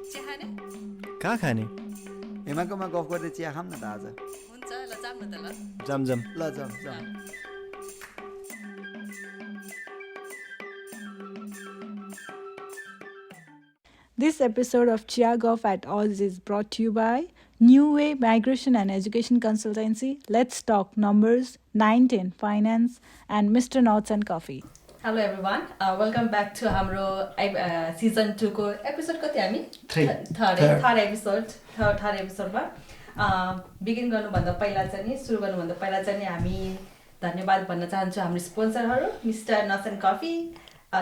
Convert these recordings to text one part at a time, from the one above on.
कहाँ खाने हेमाकोमा गफ गर्दै चिया खाम न त आज हुन्छ ल जाम न त ल जाम जाम ल जाम जाम This episode of Chiya, Guff at Oz is brought to you by New Way Migration and Education Consultancy, Let's Talk Numbers, 910 Finance, and Mr. Notes and Coffee. Hello everyone welcome back to हाम्रो season 2 को episode कति हामी third एपिसोडमा begin गर्नुभन्दा पहिला चाहिँ नि सुरु गर्नुभन्दा पहिला चाहिँ नि हामी धन्यवाद भन्न चाहन्छु हाम्रो स्पोन्सरहरू मिस्टर नट्स एन्ड कफी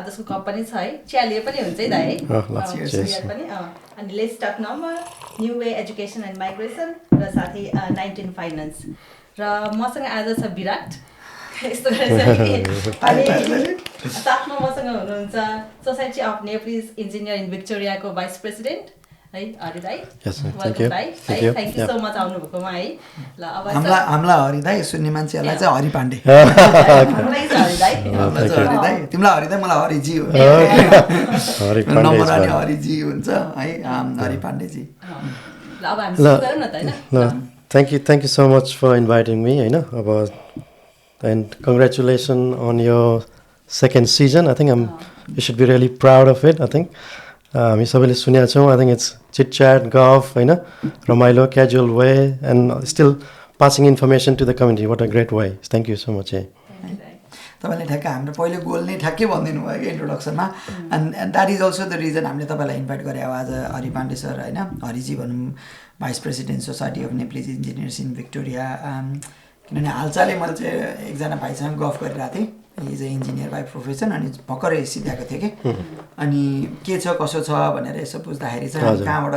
जसको कम्पनी छ है चियाले पनि हुन्छ है दाइ चिया पनि अनि let's talk number new way education and migration र साथै 19 फाइनान्स र मसँग आज छ विराट यस्तो अनि साथमा मसँग हुनुहुन्छ society of Nepalese engineer in भिक्टोरियाको भाइस प्रेसिडेन्ट है हरि दाइ वेलकम दाइ थ्याङ्क यू सो मच आउनुभएकोमा है ल अब हामीलाई हरि दाइ सुन्ने मान्छेहरूलाई चाहिँ हरि पाण्डे हामीलाई चाहिँ हरि दाइ हरि दाइ तिमीलाई हरि दाइ मलाई हरिजी हो नम्बर अनि हरिजी हुन्छ है हरि पाण्डेजी ल अब हामी सुरु गरौँ न त हैन Thank you so much for inviting me. And congratulations on your second season. I think you should be really proud of it. I think we सबैले सुनेका छौँ. I think it's chit chat, golf, रमाइलो, casual way, and still passing information to the community. What a great way. Thank you so much. तपाईँले ठ्याक्कै हाम्रो पहिलो goal नै ठ्याक्कै भनिदिनु भयो कि इन्ट्रोडक्सनमा and that is also the reason हामीले तपाईँलाई इन्भाइट गरे अब आज हरि पाण्डे सर होइन हरिजी भनौँ vice president society of Nepalese engineers in Victoria किनभने हालचालै मैले चाहिँ एकजना भाइसँग गफ गरिरहेको थिएँ is a engineer by profession अनि भर्खरै सिध्याएको थिएँ कि अनि के छ कसो छ भनेर यसो बुझ्दाखेरि चाहिँ कहाँबाट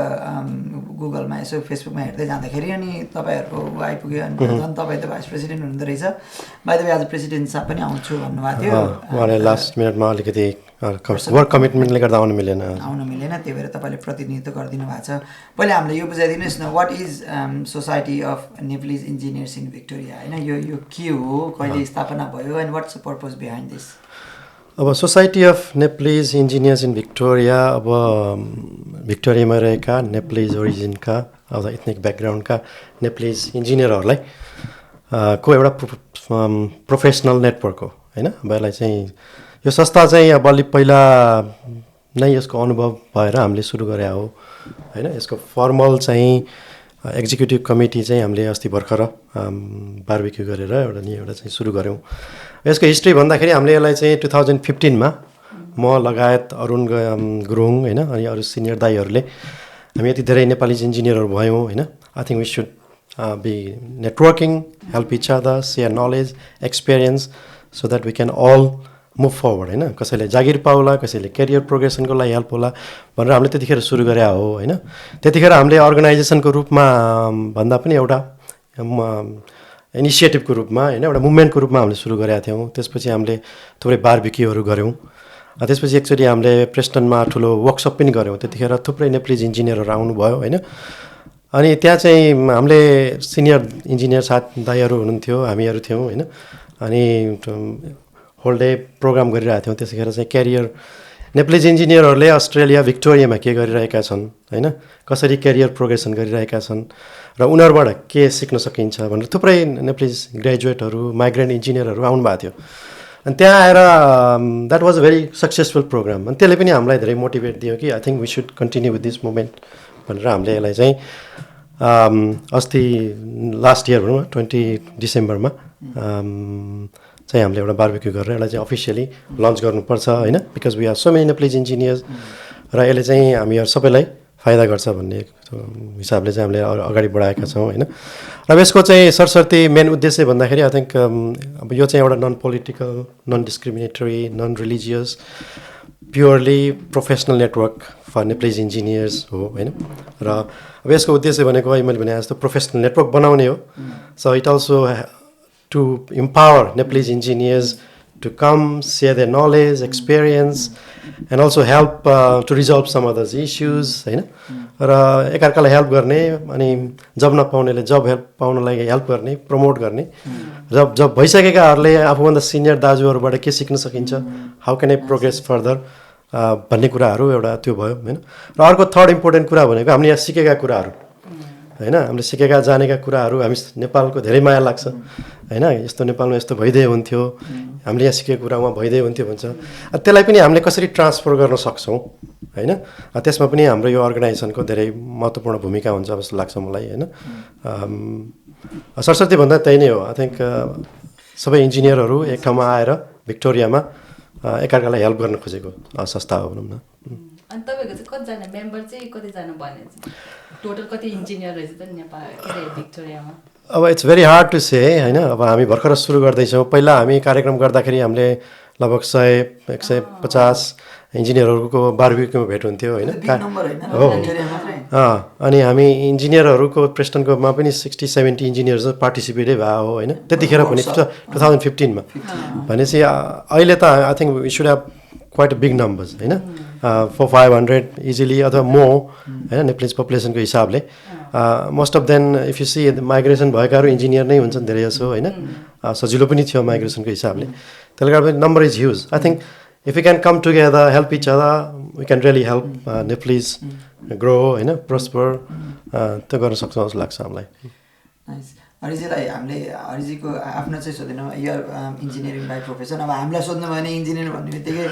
गुगलमा यसो फेसबुकमा हेर्दै जाँदाखेरि अनि तपाईँहरूको आइपुग्यो अनि झन् तपाईँ त भाइस प्रेसिडेन्ट हुनुहुँदो रहेछ बाइ द वे आज प्रेसिडेन्ट साहब पनि आउँछु भन्नुभएको थियो उहाँले लास्ट मिनटमा अलिकति वर्क कमिटमेन्टले गर्दा आउनु मिलेन त्यही भएर तपाईँले प्रतिनिधित्व गरिदिनु भएको छ पहिला हामीलाई यो बुझाइदिनुहोस् न what is society of Nepalese engineers in Victoria होइन यो के हो कहिले स्थापना भयो and what's the purpose behind this अब society of Nepalese engineers in Victoria अब भिक्टोरियामा रहेका नेप्लिज ओरिजिनका अब एथनिक ब्याकग्राउन्डका नेप्लिज इन्जिनियरहरूलाई को एउटा प्रोफेसनल नेटवर्क हो होइन अब यसलाई चाहिँ यो संस्था चाहिँ अब अलि पहिला नै यसको अनुभव भएर हामीले सुरु गरे हो होइन यसको फर्मल चाहिँ एक्जिक्युटिभ कमिटी चाहिँ हामीले अस्ति भर्खर बारबिक्यू गरेर एउटा चाहिँ सुरु गऱ्यौँ यसको हिस्ट्री भन्दाखेरि हामीले यसलाई चाहिँ 2015मा म लगायत अरुण गुरुङ होइन अनि अरू सिनियर दाईहरूले हामी यति धेरै नेपाली इन्जिनियरहरू भयौँ होइन I think we should be networking help each other share knowledge experience so that we can all move forward होइन कसैले जागिर पाउला कसैले करियर प्रोग्रेसनको लागि हेल्प होला भनेर हामीले त्यतिखेर सुरु गरे हो होइन त्यतिखेर हामीले अर्गनाइजेसनको रूपमा भन्दा पनि एउटा इनिसिएटिभको रूपमा होइन एउटा मुभमेन्टको रूपमा हामीले सुरु गरेका थियौँ त्यसपछि हामीले थुप्रै बारबिक्यूहरू गऱ्यौँ त्यसपछि एकचोटि हामीले प्रेस्टनमा ठुलो वर्कसप पनि गऱ्यौँ त्यतिखेर थुप्रै नेप्लिज इन्जिनियरहरू आउनुभयो होइन अनि त्यहाँ चाहिँ हामीले सिनियर इन्जिनियर साथ दाईहरू हुनुहुन्थ्यो हामीहरू थियौँ होइन अनि होल डे प्रोग्राम गरिरहेको थियौँ त्यसैखेर चाहिँ क्यारियर नेप्लिज इन्जिनियरहरूले अस्ट्रेलिया भिक्टोरियामा के गरिरहेका छन् होइन कसरी क्यारियर प्रोग्रेसन गरिरहेका छन् र उनीहरूबाट के सिक्न सकिन्छ भनेर थुप्रै नेप्लिज ग्रेजुएटहरू माइग्रेन्ट इन्जिनियरहरू आउनुभएको थियो अनि त्यहाँ आएर that was a very successful program अनि त्यसले पनि हामीलाई धेरै मोटिभेट दियो कि I think we should continue with this movement भनेर हामीले यसलाई चाहिँ अस्ति लास्ट इयर भनौँ 20 डिसेम्बरमा चाहिँ हामीले एउटा बारबिक्यू गरेर यसलाई चाहिँ अफिसियली लन्च गर्नुपर्छ होइन because we are so many Nepalese engineers र यसले चाहिँ हामीहरू सबैलाई फाइदा गर्छ भन्ने हिसाबले चाहिँ हामीले अगाडि बढाएका छौँ होइन र यसको चाहिँ सरस्वती मेन उद्देश्य भन्दाखेरि आई थिङ्क अब यो चाहिँ एउटा non political non discriminatory non religious purely professional network for Nepalese engineers हो होइन र अब यसको उद्देश्य भनेको मैले भने जस्तो प्रोफेसनल नेटवर्क बनाउने हो so it also to empower Nepalese engineers to come, share their knowledge, experience, and also help to resolve some of those issues, होइन र एकअर्कालाई हेल्प गर्ने अनि जब नपाउनेले जब हेल्प पाउनलाई हेल्प गर्ने प्रमोट गर्ने जब भइसकेकाहरूले आफूभन्दा सिनियर दाजुहरूबाट के सिक्न सकिन्छ how can I progress further भन्ने कुराहरू एउटा त्यो भयो होइन। र अर्को थर्ड इम्पोर्टेन्ट कुरा भनेको हामीले यहाँ सिकेका कुराहरू होइन, हामीले सिकेका जानेका कुराहरू हामी नेपालको धेरै माया लाग्छ होइन। यस्तो नेपालमा यस्तो भइदिए हुन्थ्यो, हामीले यहाँ सिकेको कुरा उहाँ भइदिए हुन्थ्यो भन्छ। त्यसलाई पनि हामीले कसरी ट्रान्सफर गर्न सक्छौँ होइन, त्यसमा पनि हाम्रो यो अर्गनाइजेसनको धेरै महत्त्वपूर्ण भूमिका हुन्छ जस्तो लाग्छ मलाई होइन। सरस्वती भन्दा त्यही नै हो। आई थिङ्क सबै इन्जिनियरहरू एक ठाउँमा आएर भिक्टोरियामा एकअर्कालाई हेल्प गर्न खोजेको संस्था हो भनौँ न। अनि तपाईँको चाहिँ कतिजना मेम्बर चाहिँ कतिजना भने टोटल कति इन्जिनियर रहेछ त नेपाल भिक्टोरियामा? अब it's very hard to say होइन। अब हामी भर्खर सुरु गर्दैछौँ। पहिला हामी कार्यक्रम गर्दाखेरि हामीले लगभग 100-150 इन्जिनियरहरूको बारबिक्यूमा भेट हुन्थ्यो होइन। हो अनि हामी इन्जिनियरहरूको प्रेस्टनकोमा पनि 60-70 इन्जिनियर्स पार्टिसिपेटै भयो होइन त्यतिखेर पनि 2015 मा। भनेपछि अहिले त I think we should have quite a big numbers होइन, 400-500 इजिली अथवा मो होइन नेपालीज पपुलेसनको हिसाबले। Most of them if you see migration भएकाहरू इन्जिनियर नै हुन्छन् धेरै जसो होइन। सजिलो पनि थियो माइग्रेसनको हिसाबले। त्यसले गर्दा number is huge. I think if we can come together, help each other, we can really help Nepalese grow होइन, prosper। त्यो गर्न सक्छौँ जस्तो लाग्छ हामीलाई। हरिजीलाई हामीले हरिजीको आफ्नो चाहिँ सोध्दैनौँ, यो इन्जिनियरिङ बाई प्रोफेसन। अब हामीलाई सोध्नु भयो भने इन्जिनियर भन्ने बित्तिकै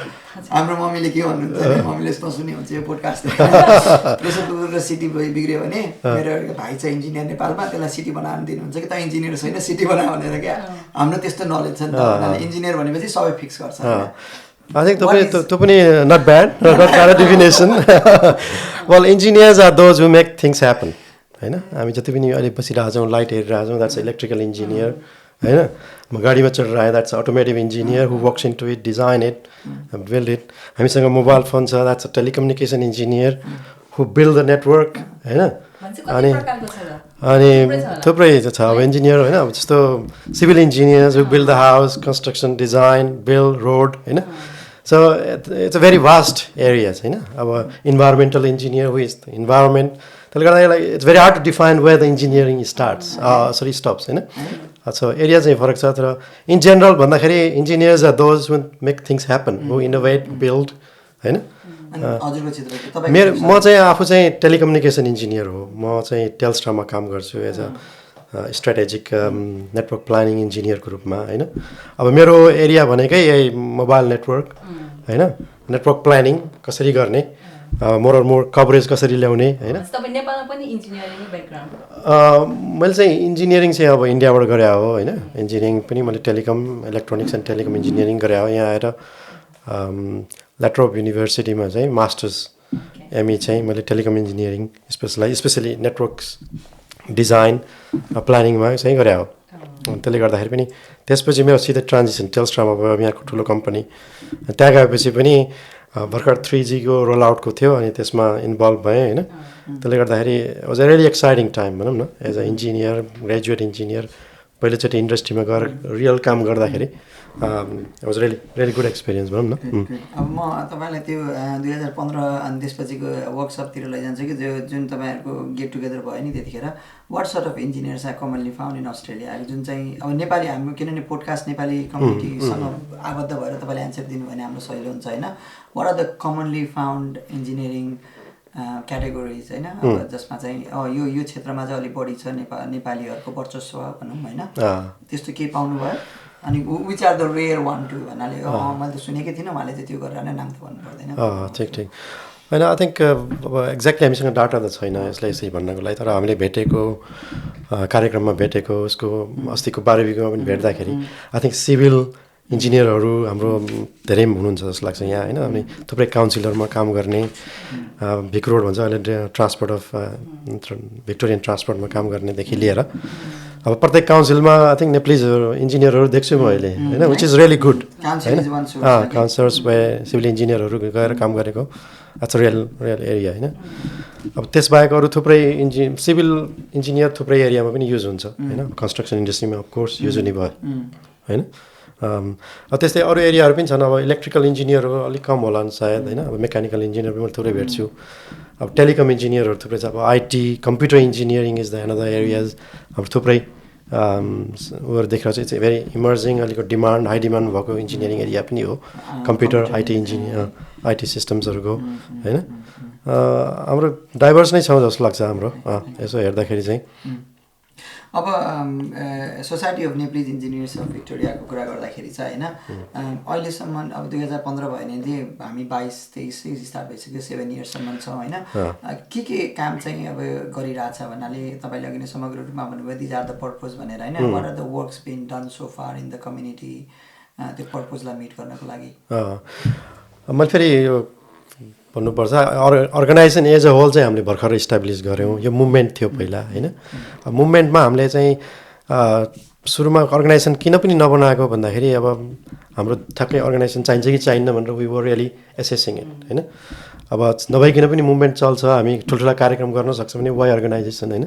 हाम्रो मम्मीले के भन्नुहुन्छ, मम्मीले यस्तो सुन्ने हुन्छ यो पोडकास्ट। प्रेसर कुकर र सिटी बिग्रियो भने मेरो भाइ छ इन्जिनियर नेपालमा, त्यसलाई सिटी बनाएर दिनुहुन्छ कि त इन्जिनियर छैन सिटी बनायो भनेर क्या। हाम्रो त्यस्तो नलेज छ नि त। इन्जिनियर भनेपछि सबै फिक्स गर्छ। I think त्यो पनि not bad, not bad definition. Well, engineers are those who make things happen होइन। हामी जति पनि अहिले बसिरहेको छौँ, लाइट हेरिरहेको छौँ, द्याट्स इलेक्ट्रिकल इन्जिनियर होइन। म गाडीमा चढेर आएँ, that's automotive engineer who works in to it, design it, build it. हामीसँग मोबाइल फोन छ, that's a telecommunication engineer who build the network होइन। अनि थुप्रै छ अब इन्जिनियर होइन। अब जस्तो civil engineers who build the house, construction, design, build road होइन। So it's a very vast areas होइन। अब environmental engineer who is the environment, त्यसले गर्दा it's very hard to define where the engineering stops होइन। So area चाहिँ फरक छ। तर इन जेनरल भन्दाखेरि engineers are those who make things happen, who innovate, build होइन। म चाहिँ आफू चाहिँ टेलिकम्युनिकेसन इन्जिनियर हो। म चाहिँ टेल्स्ट्रामा काम गर्छु as a strategic network planning इन्जिनियरको रूपमा होइन। अब मेरो एरिया भनेकै यही मोबाइल नेटवर्क होइन, नेटवर्क प्लानिङ कसरी गर्ने, मोर कभरेज कसरी ल्याउने होइन। मैले चाहिँ इन्जिनियरिङ चाहिँ अब इन्डियाबाट गरे हो होइन। इन्जिनियरिङ पनि मैले telecom electronics and telecom engineering गरे हो। यहाँ आएर ल्याट्रोप युनिभर्सिटीमा चाहिँ मास्टर्स एमई चाहिँ मैले telecom engineering specially networks design प्लानिङमा चाहिँ गरे हो। त्यसले गर्दाखेरि पनि त्यसपछि मेरो सिधै ट्रान्जिसन टेल्स्ट्रामा भयो, यहाँको ठुलो कम्पनी। त्यहाँ गएपछि पनि भर्खर 3G को रोल आउटको थियो अनि त्यसमा इन्भल्भ भएँ होइन। त्यसले गर्दाखेरि was a really exciting time भनौँ न as a engineer, graduate engineer. पहिलोचोटि इन्डस्ट्रीमा गएर रियल काम गर्दाखेरि वाज रियली गुड एक्सपिरियन्स भनौँ न। अब म तपाईँलाई त्यो 2015 अनि त्यसपछिको वर्कसपतिर लैजान्छु कि जुन तपाईँहरूको गेट टुगेदर भयो नि त्यतिखेर। What sort of engineers are commonly found in Australia? जुन चाहिँ अब नेपाली हाम्रो किनभने पोडकास्ट नेपाली कम्युनिटीसँग आबद्ध भएर तपाईँले एन्सर दिनु भने हाम्रो सजिलो हुन्छ होइन। What are the commonly found engineering categories होइन, अब जसमा चाहिँ यो क्षेत्रमा चाहिँ अलिक बढी छ नेपालीहरूको वर्चस्व भनौँ होइन, त्यस्तो केही पाउनुभयो? अनि which are the rare one two भन्नाले मैले त सुनेकै थिइनँ, उहाँले चाहिँ त्यो गरेर नै नाम त भन्नु पर्दैन। ठिक होइन। आई थिङ्क अब एक्ज्याक्टली हामीसँग डाटा त छैन यसलाई यसरी भन्नको लागि। तर हामीले भेटेको कार्यक्रममा भेटेको उसको अस्तिको बारबिक्यूमा पनि भेट्दाखेरि आई थिङ्क सिभिल इन्जिनियरहरू हाम्रो धेरै हुनुहुन्छ जस्तो लाग्छ यहाँ होइन। अनि थुप्रै काउन्सिलरमा काम गर्ने, भिक रोड भन्छ अहिले ट्रान्सपोर्ट अफ भिक्टोरियन ट्रान्सपोर्टमा काम गर्नेदेखि लिएर अब प्रत्येक काउन्सिलमा आई थिङ्क नेपालीज इन्जिनियरहरू देख्छु म अहिले होइन, विच इज रियली गुड होइन। काउन्सिलर्स भए सिभिल इन्जिनियरहरू गएर काम गरेको द्याट्स रियल एरिया होइन। अब त्यसबाहेक अरू थुप्रै सिभिल इन्जिनियर थुप्रै एरियामा पनि युज हुन्छ होइन। कन्स्ट्रक्सन इन्डस्ट्रीमा अफकोर्स युज हुने भयो होइन। त्यस्तै अरू एरियाहरू पनि छन्। अब इलेक्ट्रिकल इन्जिनियरहरू अलिक कम होला सायद होइन। अब मेकानिकल इन्जिनियर पनि मैले थुप्रै भेट्छु। अब टेलिकम इन्जिनियरहरू थुप्रै छ। अब IT computer engineering is the another areas अब थुप्रै उहरू देखेर चाहिँ इट्स भेरी इमर्जिङ अलिक डिमान्ड हाई डिमान्ड भएको इन्जिनियरिङ एरिया पनि हो कम्प्युटर आइटी इन्जिनियर आइटी सिस्टम्सहरूको होइन हाम्रो डाइभर्स नै छौँ जस्तो लाग्छ हाम्रो यसो हेर्दाखेरि चाहिँ अब society of Nepalese engineers of भिक्टोरियाको कुरा गर्दाखेरि चाहिँ होइन अहिलेसम्म अब 2015 भयो भनेदेखि हामी 22-23 स्टार्ट भइसक्यो 7 इयर्ससम्म छौँ होइन के काम चाहिँ अब गरिरहेछ भन्नाले तपाईँले अघि नै समग्र रूपमा भन्नुभयो दिज आर द पर्पज भनेर होइन what are the works been done so far in the community त्यो पर्पजलाई मिट गर्नको लागि मैले फेरि भन्नुपर्छ अर्गनाइजेसन एज अ होल चाहिँ हामीले भर्खर इस्टाब्लिस गऱ्यौँ यो मुभमेन्ट थियो पहिला होइन मुभमेन्टमा हामीले चाहिँ सुरुमा अर्गनाइजेसन किन पनि नबनाएको भन्दाखेरि अब हाम्रो ठ्याक्कै अर्गनाइजेसन चाहिन्छ कि चाहिन्न भनेर वी वर रियली एसेसिङ इट होइन अब नभइकन पनि मुभमेन्ट चल्छ हामी ठुल्ठुला कार्यक्रम गर्न सक्छ भने वाइ अर्गनाइजेसन होइन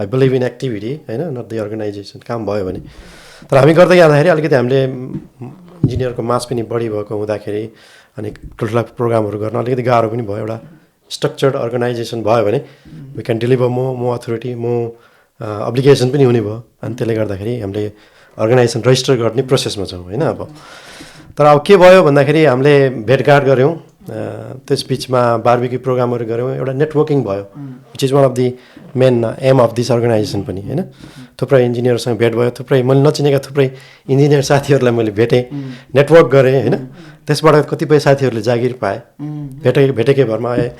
आई बिलिभ इन एक्टिभिटी होइन नट द अर्गनाइजेसन काम भयो भने तर हामी गर्दै जाँदाखेरि अलिकति हामीले इन्जिनियरको मास पनि बढी भएको हुँदाखेरि अनि ठुल्ठुला प्रोग्रामहरू गर्न अलिकति गाह्रो पनि भयो एउटा स्ट्रक्चर्ड अर्गनाइजेसन भयो भने वी क्यान डेलिभर मो अथोरिटी अब्लिगेसन पनि हुने भयो अनि त्यसले गर्दाखेरि हामीले अर्गनाइजेसन रजिस्टर गर्ने प्रोसेसमा छौँ होइन अब तर अब के भयो भन्दाखेरि हामीले भेटघाट गऱ्यौँ त्यस बिचमा बारबिक्यू प्रोग्रामहरू गऱ्यौँ एउटा नेटवर्किङ भयो which is one of the main aim of this organisation पनि होइन थुप्रै इन्जिनियरसँग भेट भयो थुप्रै मैले नचिनेका थुप्रै इन्जिनियर साथीहरूलाई मैले भेटेँ नेटवर्क गरेँ होइन त्यसबाट कतिपय साथीहरूले जागिर पाएँ भेटेकै भरमा आएँ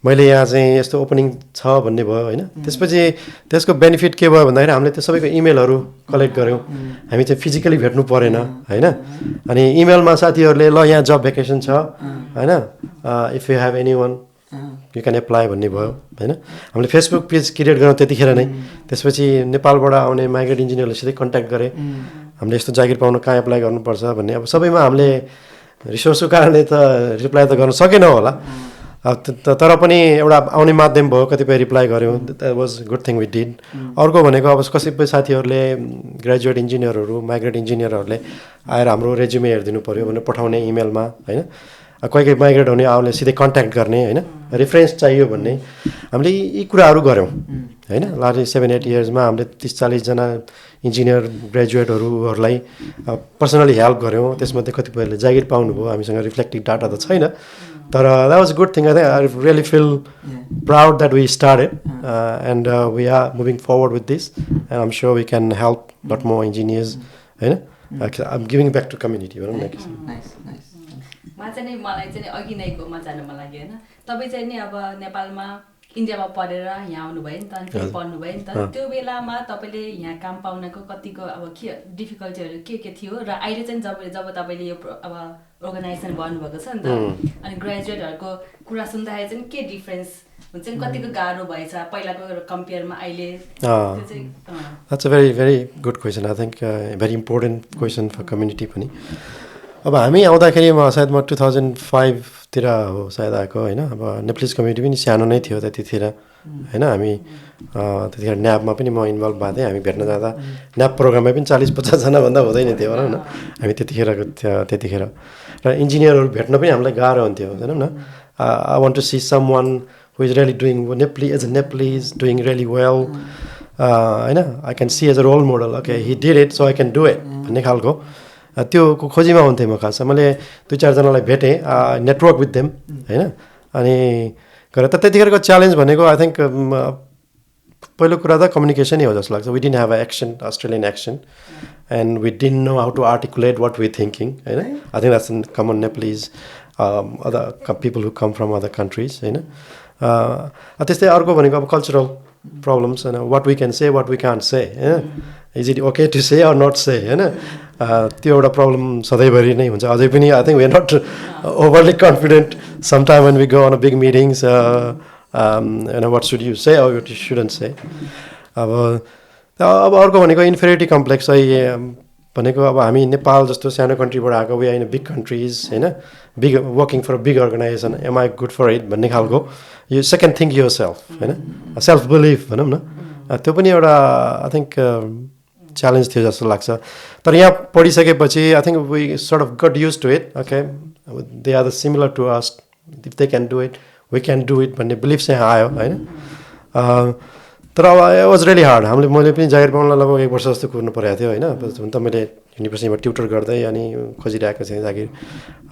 मैले यहाँ चाहिँ यस्तो ओपनिङ छ भन्ने भयो होइन त्यसपछि त्यसको बेनिफिट के भयो भन्दाखेरि हामीले त्यो सबैको इमेलहरू कलेक्ट गऱ्यौँ हामी चाहिँ फिजिकली भेट्नु परेन होइन अनि इमेलमा साथीहरूले ल यहाँ जब भेकेसन छ होइन if you have any one you can apply भन्ने भयो होइन हामीले फेसबुक पेज क्रिएट गऱ्यौँ त्यतिखेर नै त्यसपछि नेपालबाट आउने माइग्रेट इन्जिनियरले सिधै कन्ट्याक्ट गरेँ हामीले यस्तो जागिर पाउन कहाँ एप्लाई गर्नुपर्छ भन्ने अब सबैमा हामीले रिसोर्सको कारणले त रिप्लाई त गर्न सकेनौँ होला तर पनि एउटा आउने माध्यम भयो कतिपय रिप्लाई गऱ्यौँ that was good thing we did अर्को भनेको अब कतिपय साथीहरूले ग्रेजुएट इन्जिनियरहरू माइग्रेट इन्जिनियरहरूले आएर हाम्रो रेज्युमे हेरिदिनु पऱ्यो भनेर पठाउने इमेलमा होइन कोही कोही माइग्रेट हुने आउले सिधै कन्ट्याक्ट गर्ने होइन रेफरेन्स चाहियो भन्ने हामीले यी कुराहरू गऱ्यौँ होइन लास्ट 7-8 इयर्समा हामीले 30-40 जना इन्जिनियर ग्रेजुएटहरूलाई पर्सनली हेल्प गऱ्यौँ त्यसमध्ये कतिपयले जागिर पाउनुभयो हामीसँग रिफ्लेक्टिभ डाटा त छैन तर that was good thing I really feel proud that we started and we are moving forward with this and I am sure we can help lot more engineers होइन I am giving back to community भनौँ न मलाई चाहिँ अघि नैकोमा जानु मन लाग्यो होइन तपाईँ चाहिँ नि अब नेपालमा इन्डियामा पढेर यहाँ आउनुभयो नि त अनि फेरि पढ्नुभयो नि त त्यो बेलामा तपाईँले यहाँ काम पाउनको कतिको अब के डिफिकल्टीहरू के थियो र अहिले चाहिँ जब तपाईँले यो अब अर्गनाइजेसन भन्नुभएको छ नि त अनि ग्रेजुएटहरूको कुरा सुन्दाखेरि चाहिँ के डिफ्रेन्स हुन्छ नि कतिको गाह्रो भएछ पहिलाको कम्पेयरमा अहिले that's a very very good question I think very important question for community पनि अब हामी आउँदाखेरि सायद म 2005तिर हो सायद आएको होइन अब नेप्लिज कम्युनिटी पनि सानो नै थियो त्यतिखेर होइन हामी त्यतिखेर न्यापमा पनि म इन्भल्भ भएको थिएँ हामी भेट्न जाँदा न्याप प्रोग्राममा पनि 40-50 जनाभन्दा हुँदैन थियो भनौँ न हामी त्यतिखेर र इन्जिनियरहरू भेट्न पनि हामीलाई गाह्रो हुन्थ्यो भनौँ न I want to see someone who is really doing as a Nepalese doing really well होइन I can see as a role model okay he did it so I can do it भन्ने खालको त्यो खोजीमा हुन्थेँ म खास मैले 2-4 जनालाई भेटेँ नेटवर्क विथ देम होइन अनि गरेर त त्यतिखेरको च्यालेन्ज भनेको आई थिङ्क पहिलो कुरा त कम्युनिकेसनै हो जस्तो लाग्छ we didn't have a accent Australian accent and we didn't know how to articulate what we thinking होइन I think that's common Nepalese other people who come from other countries होइन त्यस्तै अर्को भनेको अब कल्चरल प्रब्लम्स होइन what we can say what we can't say होइन is it okay to say or not say होइन त्यो एउटा प्रब्लम सधैँभरि नै हुन्छ अझै पनि I think we are not overly confident some time when we go on a big meetings होइन what should you say or you shouldn't say अब अर्को भनेको इन्फेरिटी कम्प्लेक्स भनेको अब हामी नेपाल जस्तो सानो कन्ट्रीबाट आएको we are in big countries होइन big working for big organisation am I good for it भन्ने खालको यो सेकेन्ड थिङ्क युर सेल्फ होइन सेल्फ बिलिभ भनौँ न त्यो पनि एउटा आई थिङ्क च्यालेन्ज थियो जस्तो लाग्छ तर यहाँ पढिसकेपछि I think we sort of got use to it okay they are the similar to us if they can do it we can do it भन्ने बिलिभ चाहिँ आयो होइन तर अब इट वाज रियली हार्ड. मैले पनि जागिर पाउनलाई लगभग 1 वर्ष जस्तो कुर्नु परेको थियो होइन. हुन त मैले युनिभर्सिटीमा ट्युटर गर्दै अनि खोजिरहेको थिएँ जागिर.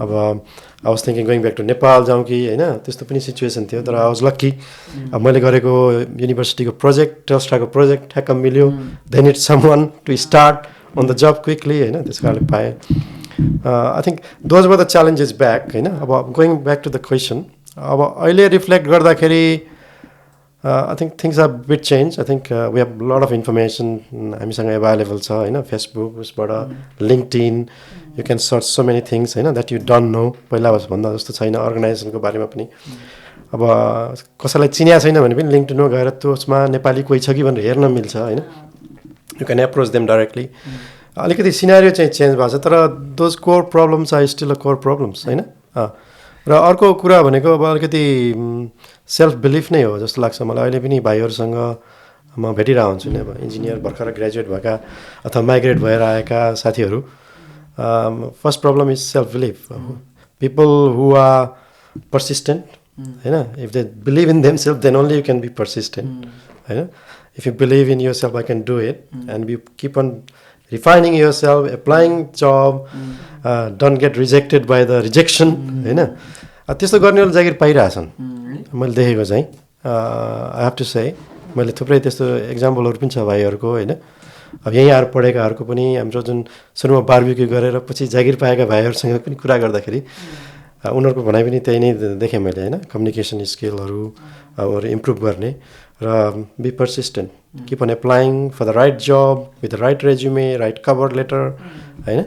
अब I was thinking going back to Nepal जाउँ कि होइन, त्यस्तो पनि सिचुएसन थियो. तर आई वाज लक्की. अब मैले गरेको युनिभर्सिटीको प्रोजेक्ट, टेस्टाको प्रोजेक्ट ठ्याक्क मिल्यो. They need someone to start on the job quickly होइन, त्यस कारणले पाएँ. I think those were the challenges back होइन. अब going back to the question, अब अहिले रिफ्लेक्ट गर्दाखेरि I think things are a bit changed. I think we have a lot of information हामीसँग available छ होइन. फेसबुक उसबाट लिङ्क्डइन, you can search so many things होइन that you don't know. पहिला भन्दा जस्तो छैन. अर्गनाइजेसनको बारेमा पनि अब कसैलाई चिनिया छैन भने पनि लिङ्क्डइनमा गएर त्यसमा नेपाली कोही छ कि भनेर हेर्न मिल्छ होइन. You can approach them directly. अलिकति सिनारियो चाहिँ चेन्ज भएको छ, तर those core problems are still a core problems होइन. र अर्को कुरा भनेको अब अलिकति सेल्फ बिलिफ नै हो जस्तो लाग्छ मलाई. अहिले पनि भाइहरूसँग म भेटिरहेको हुन्छु नि, अब इन्जिनियर भर्खर ग्रेजुएट भएका अथवा माइग्रेट भएर आएका साथीहरू. First problem is self belief. People who are persistent होइन. If they believe in themself then only you can be persistent होइन. If you believe in yourself I can do it and you keep on refining yourself, applying job, don't get rejected by the rejection होइन. त्यस्तो गर्नेहरूले जागिर पाइरहेछन् मैले देखेको चाहिँ. I have to say मैले थुप्रै त्यस्तो इक्जाम्पलहरू पनि छ भाइहरूको होइन. अब यहीँ आएर पढेकाहरूको पनि हाम्रो जुन सुरुमा बारबिक्यू गरेर पछि जागिर पाएका भाइहरूसँग पनि कुरा गर्दाखेरि उनीहरूको भनाइ पनि त्यही नै देखेँ मैले होइन. कम्युनिकेसन स्किलहरू इम्प्रुभ गर्ने र be persistent, keep on applying for the right job with the right resume, right cover letter होइन.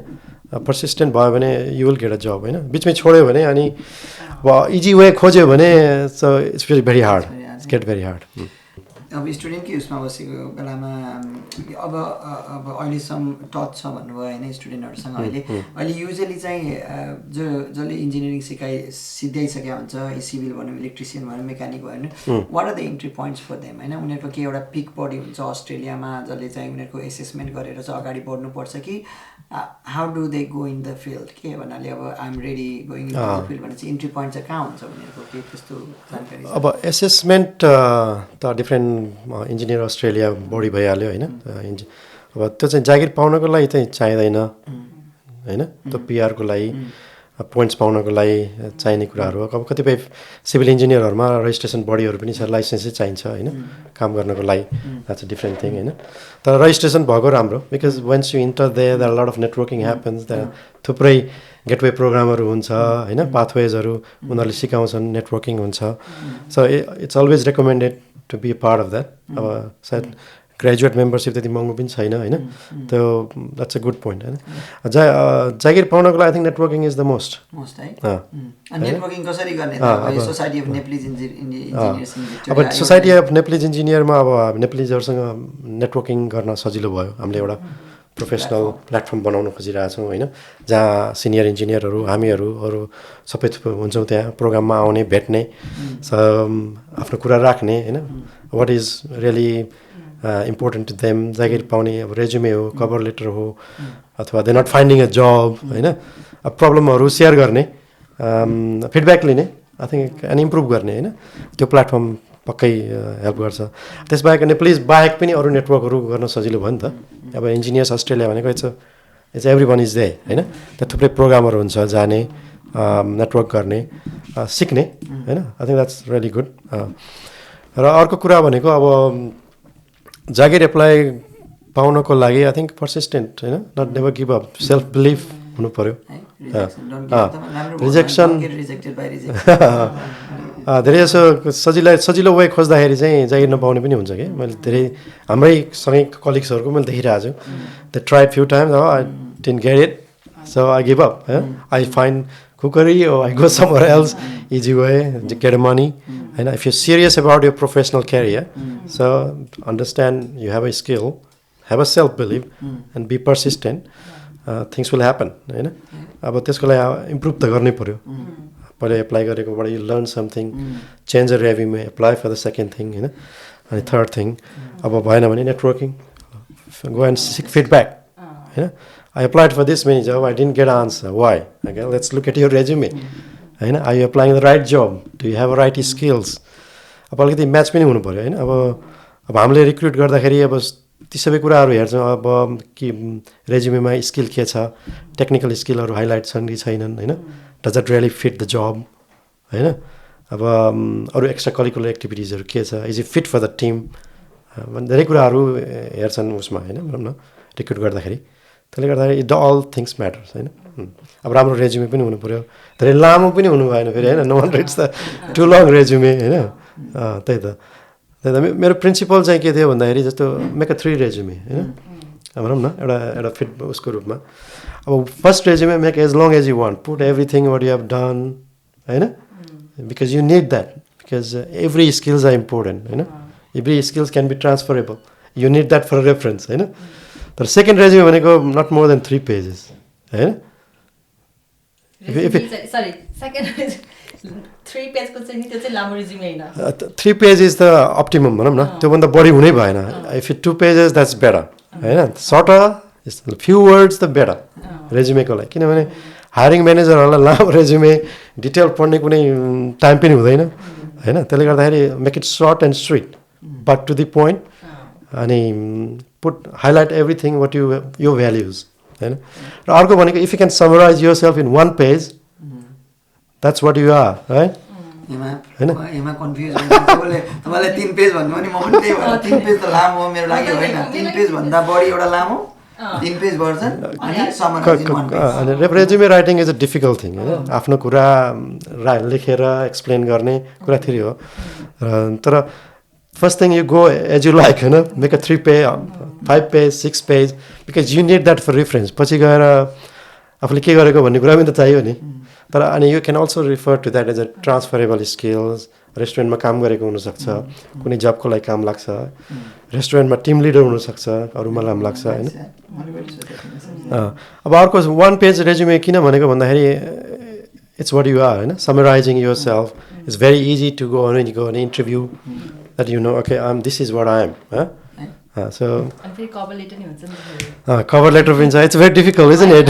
पर्सिस्टेन्ट भयो भने you will get a job होइन. बिचमै छोड्यो भने अनि अब इजी वे खोज्यो भने so it's very hard, it's get very hard. अब स्टुडेन्टकै उसमा बसेको बेलामा अब अहिलेसम्म टच छ भन्नुभयो होइन स्टुडेन्टहरूसँग. अहिले युजली चाहिँ जसले इन्जिनियरिङ सिद्ध्याइसकेका हुन्छ, सिभिल भनौँ, इलेक्ट्रिसियन भनौँ, मेकानिक भनौँ, what are the entry points for them होइन. उनीहरूको के एउटा पिक बडी हुन्छ अस्ट्रेलियामा जसले चाहिँ उनीहरूको एसेसमेन्ट गरेर चाहिँ अगाडि बढ्नुपर्छ कि how do they go in the field. के भन्नाले अब I am ready going in the field भने चाहिँ इन्ट्री पोइन्ट चाहिँ कहाँ हुन्छ उनीहरूको, के त्यस्तो जानकारी? अब एसेसमेन्ट त डिफ्रेन्ट इन्जिनियर अस्ट्रेलिया बढी भइहाल्यो होइन. अब त्यो चाहिँ जागिर पाउनको लागि चाहिँ चाहिँदैन होइन. त्यो पिआरको लागि पोइन्ट्स पाउनको लागि चाहिने कुराहरू हो. अब कतिपय सिभिल इन्जिनियरहरूमा रजिस्ट्रेसन बडीहरू पनि छ, लाइसेन्सै चाहिन्छ होइन काम गर्नको लागि. द्याट्स अ डिफ्रेन्ट थिङ होइन. तर रजिस्ट्रेसन भएको राम्रो, because once you enter there are lot of networking happens. त्यहाँ थुप्रै गेटवे प्रोग्रामहरू हुन्छ होइन, पाथवेजहरू उनीहरूले सिकाउँछन्, नेटवर्किङ हुन्छ. So it's always recommended to be a part of that. अब सायद ग्रेजुएट मेम्बरसिप त्यति महँगो पनि छैन होइन. त्यो द्याट्स अ गुड पोइन्ट होइन. जागिर पाउनको लागि I think networking is the most है. नेटवर्किङ कसरी गर्ने? Society of Nepalese engineers. अब सोसाइटी अफ नेप्लिज इन्जिनियरमा अब नेप्लिजहरूसँग नेटवर्किङ गर्न सजिलो भयो. हामीले एउटा प्रोफेसनल प्लेटफर्म बनाउन खोजिरहेछौँ होइन, जहाँ सिनियर इन्जिनियरहरू हामीहरू अरू सबै हुन्छौँ. त्यहाँ प्रोग्राममा आउने, भेट्ने, आफ्नो कुरा राख्ने होइन. What is really important to them, जागिर पाउने अब रेज्युमे हो, कभर लेटर हो, अथवा they not finding a job होइन. अब प्रब्लमहरू सेयर गर्ने, फिडब्याक लिने आई थिङ्क एन्ड इम्प्रुभ गर्ने होइन. त्यो प्लेटफर्म पक्कै हेल्प गर्छ. त्यसबाहेक नेप्लिज बाहेक पनि अरू नेटवर्कहरू गर्न सजिलो भयो नि त. अब इन्जिनियर्स अस्ट्रेलिया भनेको it's every one is they होइन. त्यहाँ थुप्रै प्रोग्रामहरू हुन्छ, जाने, नेटवर्क गर्ने, सिक्ने होइन. I think that's really good. र अर्को कुरा भनेको अब जागिर एप्लाई पाउनको लागि आई थिङ्क पर्सिस्टेन्ट होइन, not never give up, self belief हुनु पऱ्यो. रिजेक्सन धेरै जसो सजिलो वे खोज्दाखेरि चाहिँ जागिर नपाउने पनि हुन्छ कि. मैले धेरै हाम्रै सँगै कलिग्सहरूको मैले देखिरहेको छु. They try few times, I didn't get it, so I give up. I find cookery or I go somewhere else, easy way, get money. And if you're serious about your professional career, so understand you have a skill, have a self-belief, and be persistent, things will happen. होइन. अब त्यसको लागि improve त गर्नै पऱ्यो. पहिले apply गरेकोबाट you learn something, change a resume, apply for the second thing होइन. अनि थर्ड थिङ अब भएन भने networking, go and seek feedback होइन. I applied for this many job, I didn't get an answer. Why? Okay, let's look at your resume. होइन. Are you applying the right job? Do you have the right skills? अब अलिकति match पनि हुनु पऱ्यो होइन. अब अब हामीले रिक्रुट गर्दाखेरि अब ती सबै कुराहरू हेर्छौँ अब कि रेज्युमेमा स्किल के छ टेक्निकल स्किलहरू हाइलाइट छन् कि छैनन् होइन does it really fit the job होइन अब अरू एक्स्ट्रा करिकुलर एक्टिभिटिजहरू के छ is it fit for the team धेरै कुराहरू हेर्छन् उसमा होइन भनौँ न रिक्रुट गर्दाखेरि त्यसले गर्दाखेरि इट अल थिङ्स म्याटर्स होइन अब राम्रो रेज्युमे पनि हुनु पऱ्यो धेरै लामो पनि हुनु भएन फेरि होइन no one reads the too long resume होइन त्यही त मेरो प्रिन्सिपल चाहिँ के थियो भन्दाखेरि जस्तो मेक अ 3 रेज्युमे होइन भनौँ न एउटा फिट उसको रूपमा अब first resume make as long as you want put everything what you have done होइन because you need that because every skills are important होइन every skills can be transferable you need that for reference होइन तर second resume भनेको not more than 3 pages होइन 3 page is the optimum भनौँ न त्योभन्दा बढी हुनै भएन if it 2 pages that's better होइन shorter few words the better रेज्युमेको लागि किनभने हायरिङ म्यानेजरहरूलाई लामो रेज्युमे डिटेल पढ्ने कुनै टाइम पनि हुँदैन होइन त्यसले गर्दाखेरि make it short and sweet but to the point अनि put highlight everything what you values होइन र अर्को भनेको if you can summarise yourself in 1 page that's what you are right एमा कन्फ्युज तपाईँले 3 पेज भन्नु भने म पनि त्यही भएर 3 पेज त लामो हो मेरो लागि होइन 3 पेज भन्दा बढी एउटा लामो 3 पेज भर्जन अनि समराइज इन 1 पेज अनि resume writing is a difficult thing होइन आफ्नो कुरा लेखेर एक्सप्लेन गर्ने कुरा थियो हो तर first thing you go as you like होइन make a 3 page 5 page 6 page because you need that for reference पछि गएर आफूले के गरेको भन्ने कुरा पनि त चाहियो नि तर अनि you can also refer to that as a transferable skills रेस्टुरेन्टमा काम गरेको हुनसक्छ कुनै जबको लागि काम लाग्छ रेस्टुरेन्टमा टिम लिडर हुनसक्छ अरूमा काम लाग्छ होइन अब अर्को 1 पेज रेज्युमे किन भनेको भन्दाखेरि इट्स वाट यु आर होइन summarising yourself it's very easy to go on interview that you know okay this is what I am so cover letter means it's very difficult isn't it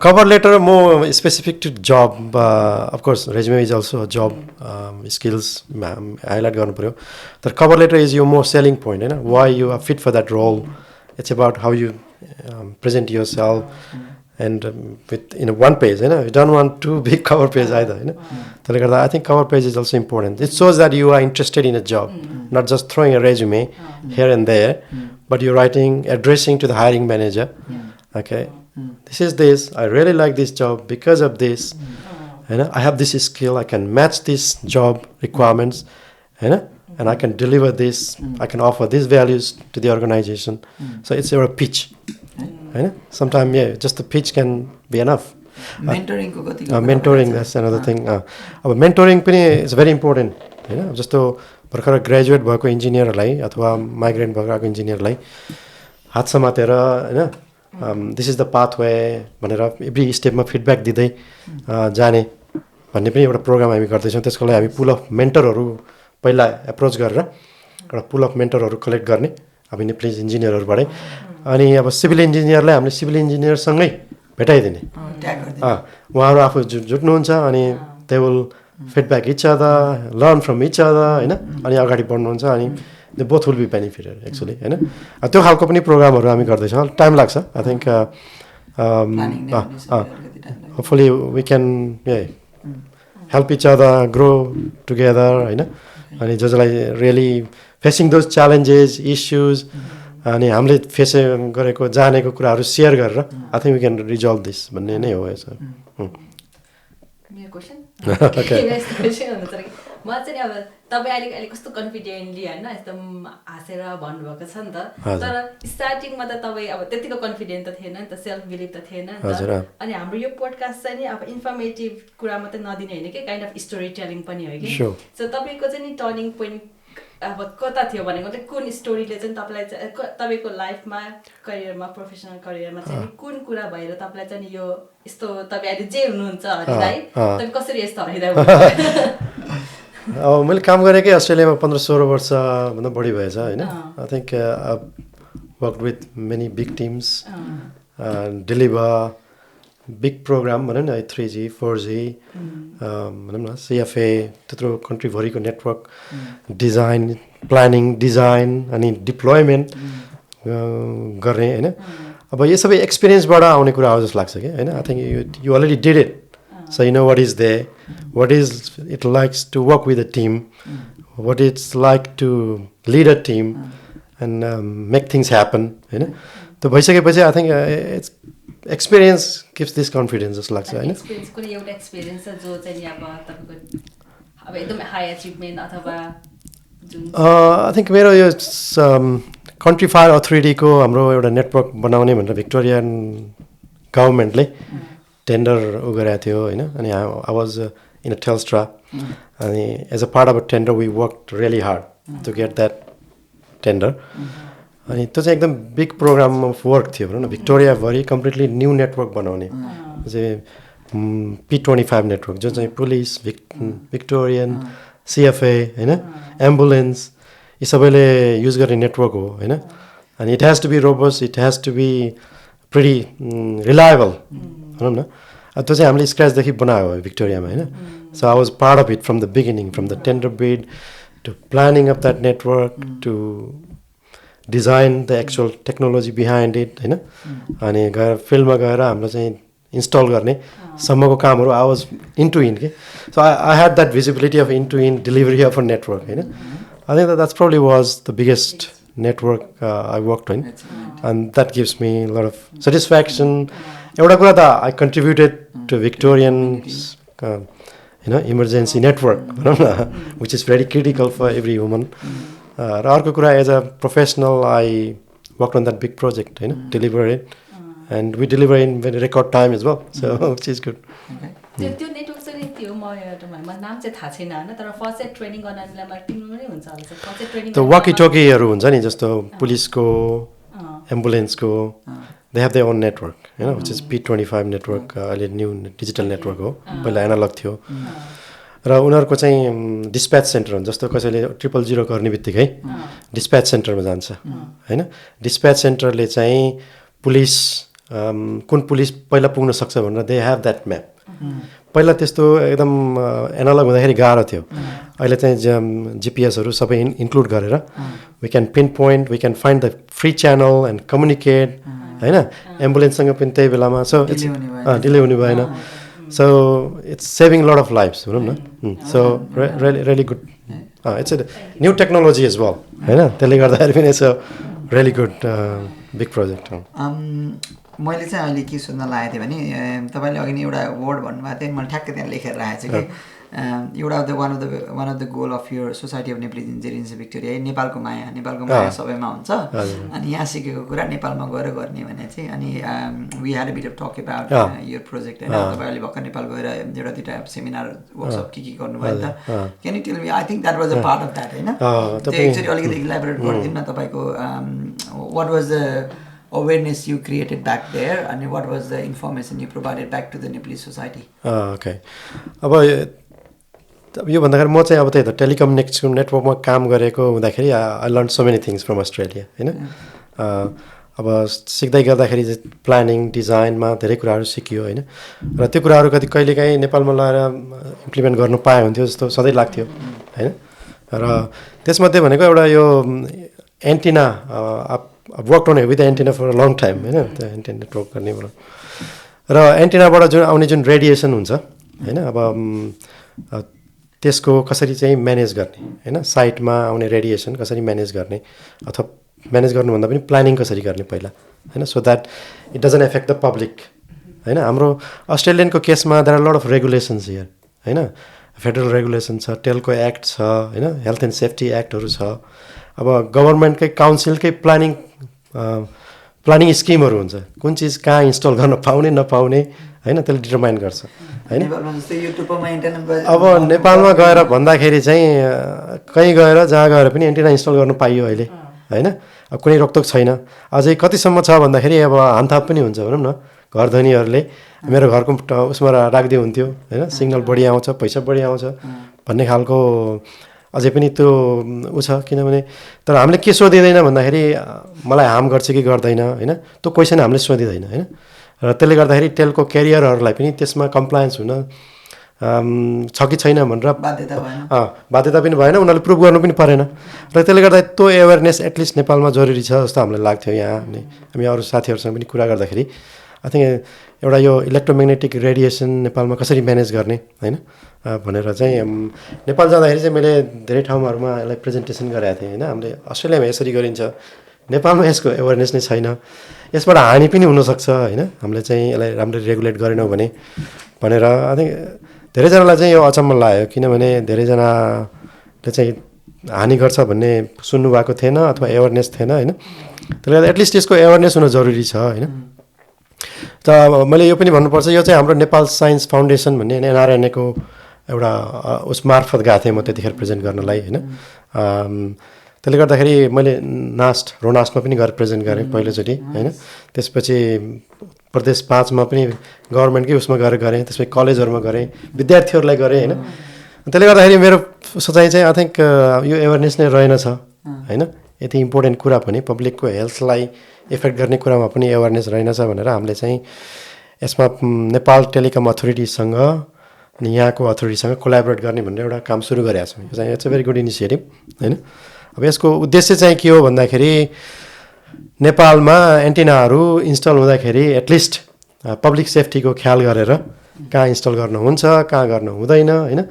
cover letter more specific to job of course resume is also a job skills highlight garnu paryo the cover letter is your more selling point you know why you are fit for that role it's about how you present yourself and with in a 1 page you know you don't want too big cover page either you know I think cover page is also important. It shows that you are interested in a job, not just throwing a resume here and there, but you're writing, addressing to the hiring manager. Okay, this is this. I really like this job because of this. You know, I have this skill. I can match this job requirements. You know, and I can deliver this. I can offer these values to the organization. So it's your pitch. You know, sometimes just the pitch can be enough. Mentoring that's another thing अब mentoring पनि it's very important होइन जस्तो भर्खर graduate भएको इन्जिनियरहरूलाई अथवा migrate भएको इन्जिनियरलाई हात समातेर होइन दिस इज द पाथवे भनेर एभ्री स्टेपमा फिडब्याक दिँदै जाने भन्ने पनि एउटा प्रोग्राम हामी गर्दैछौँ त्यसको लागि हामी पुल अफ मेन्टरहरू पहिला एप्रोच गरेर एउटा पुल अफ मेन्टरहरू कलेक्ट गर्ने अब नेप्लिज इन्जिनियरहरूबाटै अनि अब सिभिल इन्जिनियरलाई हामीले सिभिल इन्जिनियरसँगै भेटाइदिने उहाँहरू आफू जुट्नुहुन्छ अनि they will feedback each other learn from each other होइन अनि अगाडि बढ्नुहुन्छ अनि they both will be benefited actually होइन त्यो खालको पनि प्रोग्रामहरू हामी गर्दैछौँ टाइम लाग्छ I think hopefully we can help each other grow together होइन अनि जसलाई really facing those challenges issues अनि हामीले फेस गरेको जानेको कुराहरू सेयर गरेर I think we can resolve this भन्ने नै हो यसो म चाहिँ अब तपाईँ अहिले कस्तो कन्फिडेन्टली होइन एकदम हाँसेर भन्नुभएको छ नि त तर स्टार्टिङमा त तपाईँ अब त्यतिको कन्फिडेन्ट त थिएन नि त सेल्फ बिलिभ त थिएन नि त अनि हाम्रो यो पोडकास्ट चाहिँ नि अब इन्फर्मेटिभ कुरा मात्रै नदिने होइन कि काइन्ड अफ स्टोरी टेलिङ पनि हो कि सो तपाईँको चाहिँ नि टर्निङ पोइन्ट अब कता थियो भनेको चाहिँ कुन स्टोरीले चाहिँ तपाईँलाई तपाईँको लाइफमा करियरमा प्रोफेसनल करियरमा चाहिँ कुन कुरा भएर तपाईँलाई चाहिँ यो यस्तो तपाईँ अहिले जे हुनुहुन्छ हरिदाई तपाईँ कसरी यस्तो हरिदाई अब मैले काम गरेकै अस्ट्रेलियामा 15-16 वर्षभन्दा बढी भएछ होइन I think work with many big teams deliver big program भनौँ न 3G 4G भनौँ न CFA त्यत्रो कन्ट्रीभरिको नेटवर्क डिजाइन प्लानिङ डिजाइन अनि डिप्लोयमेन्ट गर्ने होइन अब यो सबै एक्सपिरियन्सबाट आउने कुरा हो जस्तो लाग्छ कि होइन I think you already did it so you know what is they what is it likes to work with a team what it's like to lead a team and make things happen होइन त्यो भइसकेपछि I think it's experience gives this confidence जस्तो लाग्छ होइन कुनै एउटा experience छ जो चाहिँ अब तपाईँको अब एकदमै हाई अचिभमेन्ट अथवा आई थिङ्क मेरो यो कन्ट्री फायर अथोरिटीको हाम्रो एउटा नेटवर्क बनाउने भनेर भिक्टोरियन गभर्मेन्टले टेन्डर उ गरेको थियो होइन अनि I was in a Telstra अनि as a part of a tender we work really hard to get that tender अनि त्यो चाहिँ एकदम बिग प्रोग्राम अफ वर्क थियो भनौँ न भिक्टोरियाभरि कम्प्लिटली न्यू नेटवर्क बनाउने चाहिँ P25 नेटवर्क जो चाहिँ पुलिस भिक्टोरियन CFA होइन एम्बुलेन्स यी सबैले युज गर्ने नेटवर्क हो होइन अनि it has to be robust it has to be pretty reliable भनौँ न त्यो चाहिँ हामीले स्क्रैचदेखि बनायो भिक्टोरियामा होइन so I was part of it from the beginning from the tender bid to planning of that network to design the actual technology behind it होइन अनि गएर फिल्डमा गएर हाम्रो चाहिँ इन्स्टल गर्ने सम्मको कामहरू आई वाज इन्टु इन के so I had that visibility of into in delivery of a network होइन I think that's probably was the biggest network I work होइन and that gives me lot of satisfaction एउटा कुरा त I contributed to Victorian होइन emergency network भनौँ न which is very critical for every woman र अर्को कुरा as a professional I work on that big project होइन deliver it and we deliver in very record time is well so which is good त्यो network चाहिँ त्यो म नाम चाहिँ थाहा छैन होइन तर फर्स्ट चाहिँ ट्रेनिङ गर्नलाई टिममा नै हुन्छ होला फर्स्ट चाहिँ ट्रेनिङ त्यो वाकी टोकीहरू हुन्छ नि जस्तो पुलिसको एम्बुलेन्सको they have their own network होइन विच इज P25 नेटवर्क अहिले न्यू डिजिटल नेटवर्क हो पहिला एनालग थियो र उनीहरूको चाहिँ डिस्प्याच सेन्टर हुन्छ जस्तो कसैले 000 गर्ने बित्तिकै डिस्प्याच सेन्टरमा जान्छ होइन डिस्प्याच सेन्टरले चाहिँ पुलिस कुन पुलिस पहिला पुग्न सक्छ भनेर दे हेभ द्याट म्याप पहिला त्यस्तो एकदम एनालग हुँदाखेरि गाह्रो थियो अहिले चाहिँ जिपिएसहरू सबै इन्क्लुड गरेर we can pin point we can find the free channel and communicate होइन एम्बुलेन्ससँग पनि त्यही बेलामा सो इट्स डिले हुने भएन so it's saving lot of lifes भनौँ न so really good it's a new technology is well होइन त्यसले गर्दाखेरि पनि it's a really good big project मैले चाहिँ अहिले के सोध्न लागेको थिएँ भने तपाईँले अघि नै एउटा वर्ड भन्नुभएको थियो मैले ठ्याक्कै त्यहाँ लेखेर राखेको छु कि एउटा one of the goal of your society of Nepalese engineers Victoria नेपालको माया सबैमा हुन्छ अनि यहाँ सिकेको कुरा नेपालमा गएर गर्ने भने चाहिँ अनि we had a bit of talk about your project होइन तपाईँले भर्खर नेपाल गएर एउटा दुइटा सेमिनार वर्कसप के गर्नुभयो नि त can you tell me I think that was a part of that होइन त्यो एक्चुअली अलिकति इलाबोरेट गरिदिनु न तपाईँको what was the awareness you created back there and what was the information you provided back to the Nepalese society? Okay. अब यो भन्दाखेरि म चाहिँ अब त्यही त टेलिकम्युनिकेसन नेटवर्कमा काम गरेको हुँदाखेरि I learn so many things from Australia होइन अब सिक्दै गर्दाखेरि प्लानिङ डिजाइनमा धेरै कुराहरू सिकियो होइन र त्यो कुराहरू कहिलेकाहीँ नेपालमा लगेर इम्प्लिमेन्ट गर्नु पाए हुन्थ्यो जस्तो सधैँ लाग्थ्यो होइन र त्यसमध्ये भनेको एउटा यो antenna I've worked on it with antenna for a long time होइन त्यो एन्टिना नेटवर्क गर्ने र एन्टिनाबाट जुन आउने जुन रेडिएसन हुन्छ होइन अब त्यसको कसरी चाहिँ म्यानेज गर्ने होइन साइटमा आउने रेडिएसन कसरी म्यानेज गर्ने अथवा म्यानेज गर्नुभन्दा पनि प्लानिङ कसरी गर्ने पहिला होइन so that it doesn't affect the public होइन हाम्रो अस्ट्रेलियनको केसमा there are lot of regulations here होइन फेडरल रेगुलेसन छ टेलको एक्ट छ होइन हेल्थ एन्ड सेफ्टी एक्टहरू छ अब गभर्मेन्टकै काउन्सिलकै प्लानिङ स्किमहरू हुन्छ कुन चिज कहाँ इन्स्टल गर्न पाउने नपाउने होइन त्यसले डिटर्माइन गर्छ होइन अब नेपालमा गएर भन्दाखेरि चाहिँ कहीँ गएर जहाँ गएर पनि एन्टिना इन्स्टल गर्नु पाइयो अहिले होइन अब कुनै रोकटोक छैन अझै कतिसम्म छ भन्दाखेरि अब हानथाप पनि हुन्छ भनौँ न घर धनीहरूले मेरो घरको उसमा राखिदियो हुन्थ्यो होइन सिग्नल बढी आउँछ पैसा बढी आउँछ भन्ने खालको अझै पनि त्यो ऊ छ किनभने तर हामीले के सोधिँदैन भन्दाखेरि मलाई हार्म गर्छ कि गर्दैन होइन त्यो क्वेसन हामीले सोधिँदैन होइन र त्यसले गर्दाखेरि टेलको क्यारियरहरूलाई पनि त्यसमा कम्प्लायन्स हुन छ कि छैन भनेर बाध्यता पनि भएन, उनीहरूले प्रुभ गर्नु पनि परेन। र त्यसले गर्दा त्यो एवेरनेस एटलिस्ट नेपालमा जरुरी छ जस्तो हामीलाई लाग्थ्यो। यहाँ हामी अरू साथीहरूसँग पनि कुरा गर्दाखेरि आई थिङ्क एउटा यो इलेक्ट्रोम्याग्नेटिक रेडिएसन नेपालमा कसरी म्यानेज गर्ने होइन भनेर चाहिँ नेपाल जाँदाखेरि चाहिँ मैले धेरै ठाउँहरूमा यसलाई प्रेजेन्टेसन गराएको थिएँ होइन। हामीले अस्ट्रेलियामा यसरी गरिन्छ, नेपालमा यसको एवेरनेस नै छैन, यसबाट हानि पनि हुनसक्छ होइन, हामीले चाहिँ यसलाई राम्ररी रेगुलेट गरेनौँ भने भनेर आई थिङ्क धेरैजनालाई चाहिँ यो अचम्म लाग्यो, किनभने धेरैजनाले चाहिँ हानि गर्छ भन्ने सुन्नुभएको थिएन अथवा एवेरनेस थिएन होइन। त्यसले गर्दा एटलिस्ट यसको एवेरनेस हुन जरुरी छ होइन। त मैले यो पनि भन्नुपर्छ, यो चाहिँ हाम्रो नेपाल साइन्स फाउन्डेसन भन्ने एनआरएनएको एउटा उस मार्फत गएको थिएँ म त्यतिखेर प्रेजेन्ट गर्नलाई होइन। त्यसले गर्दाखेरि मैले रोनास्टमा पनि गएर प्रेजेन्ट गरेँ पहिलोचोटि होइन। त्यसपछि प्रदेश 5मा पनि गभर्मेन्टकै उसमा गएर गरेँ, त्यसपछि कलेजहरूमा गरेँ, विद्यार्थीहरूलाई गरेँ होइन। त्यसले गर्दाखेरि मेरो सोचाइ चाहिँ आई थिङ्क यो एवेरनेस नै रहेनछ होइन। यति इम्पोर्टेन्ट कुरा पनि पब्लिकको हेल्थलाई इफेक्ट गर्ने कुरामा पनि एवेरनेस रहेनछ भनेर हामीले चाहिँ यसमा नेपाल टेलिकम अथोरिटीसँग अनि यहाँको अथोरिटीसँग कोलाबोरेट गर्ने भनेर एउटा काम सुरु गरेका छौँ। यो चाहिँ it's a very good initiative होइन। अब यसको उद्देश्य चाहिँ के हो भन्दाखेरि नेपालमा एन्टिनाहरू इन्स्टल हुँदाखेरि एटलिस्ट पब्लिक सेफ्टीको ख्याल गरेर कहाँ इन्स्टल गर्नुहुन्छ कहाँ गर्नु हुँदैन होइन,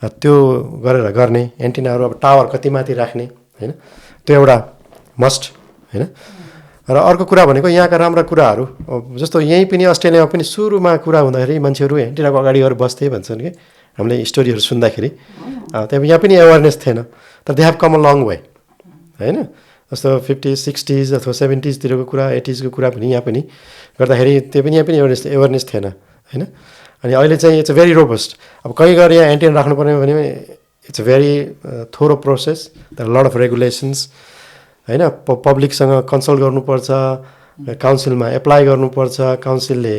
त्यो गरेर गर्ने। एन्टिनाहरू अब टावर कति माथि राख्ने होइन, त्यो एउटा मस्ट होइन। र अर्को कुरा भनेको यहाँका राम्रा कुराहरू, जस्तो यहीँ पनि अस्ट्रेलियामा पनि सुरुमा कुरा हुँदाखेरि मान्छेहरू एन्टिनाको अगाडि गएर बस्थे भन्छन् कि हामीले स्टोरीहरू सुन्दाखेरि। त्यहाँ यहाँ पनि एवेरनेस थिएन, तर they have come a long way होइन। जस्तो 50s 60s अथवा 70sतिरको कुरा 80sको कुरा पनि यहाँ पनि गर्दाखेरि त्यो पनि यहाँ पनि एवेरनेस थिएन होइन। अनि अहिले चाहिँ इट्स अ भेरी रोबस्ट। अब कहीँ गएर यहाँ एन्टिना राख्नुपर्ने भने it's a very thorough process, there are lot of regulations होइन। पब्लिकसँग कन्सल्ट गर्नुपर्छ, काउन्सिलमा एप्लाई गर्नुपर्छ, काउन्सिलले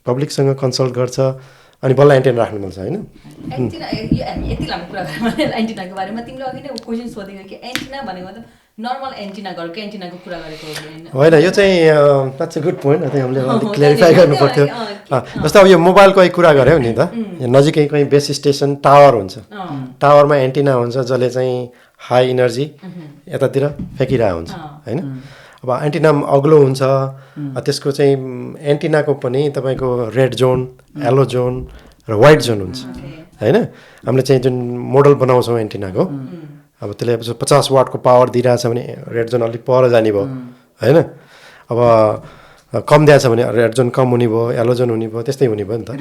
पब्लिकसँग कन्सल्ट गर्छ अनि बल्ल एन्टिना राख्नु मिल्छ होइन। एन्टिना यो हामी यति लामो कुरा गऱ्यौँ एन्टिनाको बारेमा, तिमीले अघि नै क्वेसन सोधेको कि एन्टिना भनेको मतलब नर्मल एन्टिना घरको एन्टिनाको कुरा गरेको होइन। यो चाहिँ that's a good point. I think हामीले अलिक क्लियरिफाई गर्नु पर्थ्यो। जस्तो अब यो मोबाइलको कुरा गऱ्यौँ नि त, नजिकै कहीँ बेस स्टेसन टावर हुन्छ, टावरमा एन्टिना हुन्छ जसले चाहिँ हाई इनर्जी यतातिर फ्याँकिरहेको हुन्छ होइन। अब एन्टिना अग्लो हुन्छ, त्यसको चाहिँ एन्टिनाको पनि तपाईँको रेड जोन, येलो जोन र वाइट जोन हुन्छ होइन। हामीले चाहिँ जुन मोडल बनाउँछौँ एन्टिनाको, अब त्यसले 50 वाटको पावर दिइरहेछ भने रेड जोन अलिक पर जाने भयो होइन। अब कम दिएछ भने रेड जोन कम हुने भयो, येलो जोन हुने भयो, त्यस्तै हुने भयो नि त।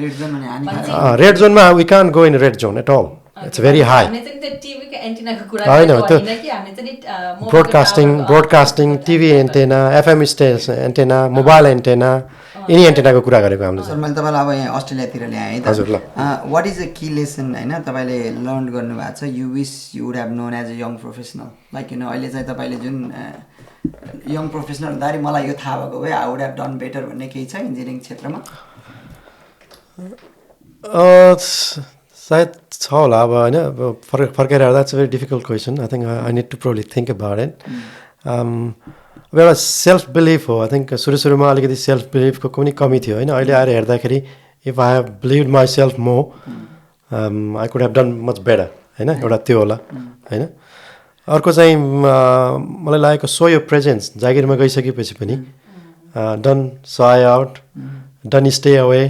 रेड जोनमा we can go in red zone at all, it's very high होइन। त्यो broadcasting TV antenna, FM antenna, mobile antenna, यिनी एन्टेनाको कुरा गरेको हामीले। सर मैले तपाईँलाई अब यहाँ अस्ट्रेलियातिर ल्याएँ है त। हजुर ल। What is a key lesson होइन तपाईँले लर्न गर्नुभएको छ, you wish you would have known as a young professional, like you know अहिले चाहिँ तपाईँले जुन यङ प्रोफेसनल हुँदाखेरि मलाई यो थाहा भएको भए I would have done better भन्ने केही छ इन्जिनियरिङ क्षेत्रमा? सायद छ होला अब होइन। फर्केर हेर्दा it's a very difficult question. I think I need to probably think about it. अब एउटा सेल्फ बिलिभ हो। आई थिङ्क सुरुमा अलिकति सेल्फ बिलिभको पनि कमी थियो होइन। अहिले आएर हेर्दाखेरि if I have believe my self more I could have done much better होइन, एउटा त्यो होला होइन। अर्को चाहिँ मलाई लागेको सो यो प्रेजेन्स, जागिरमा गइसकेपछि पनि done Sai out, done stay away,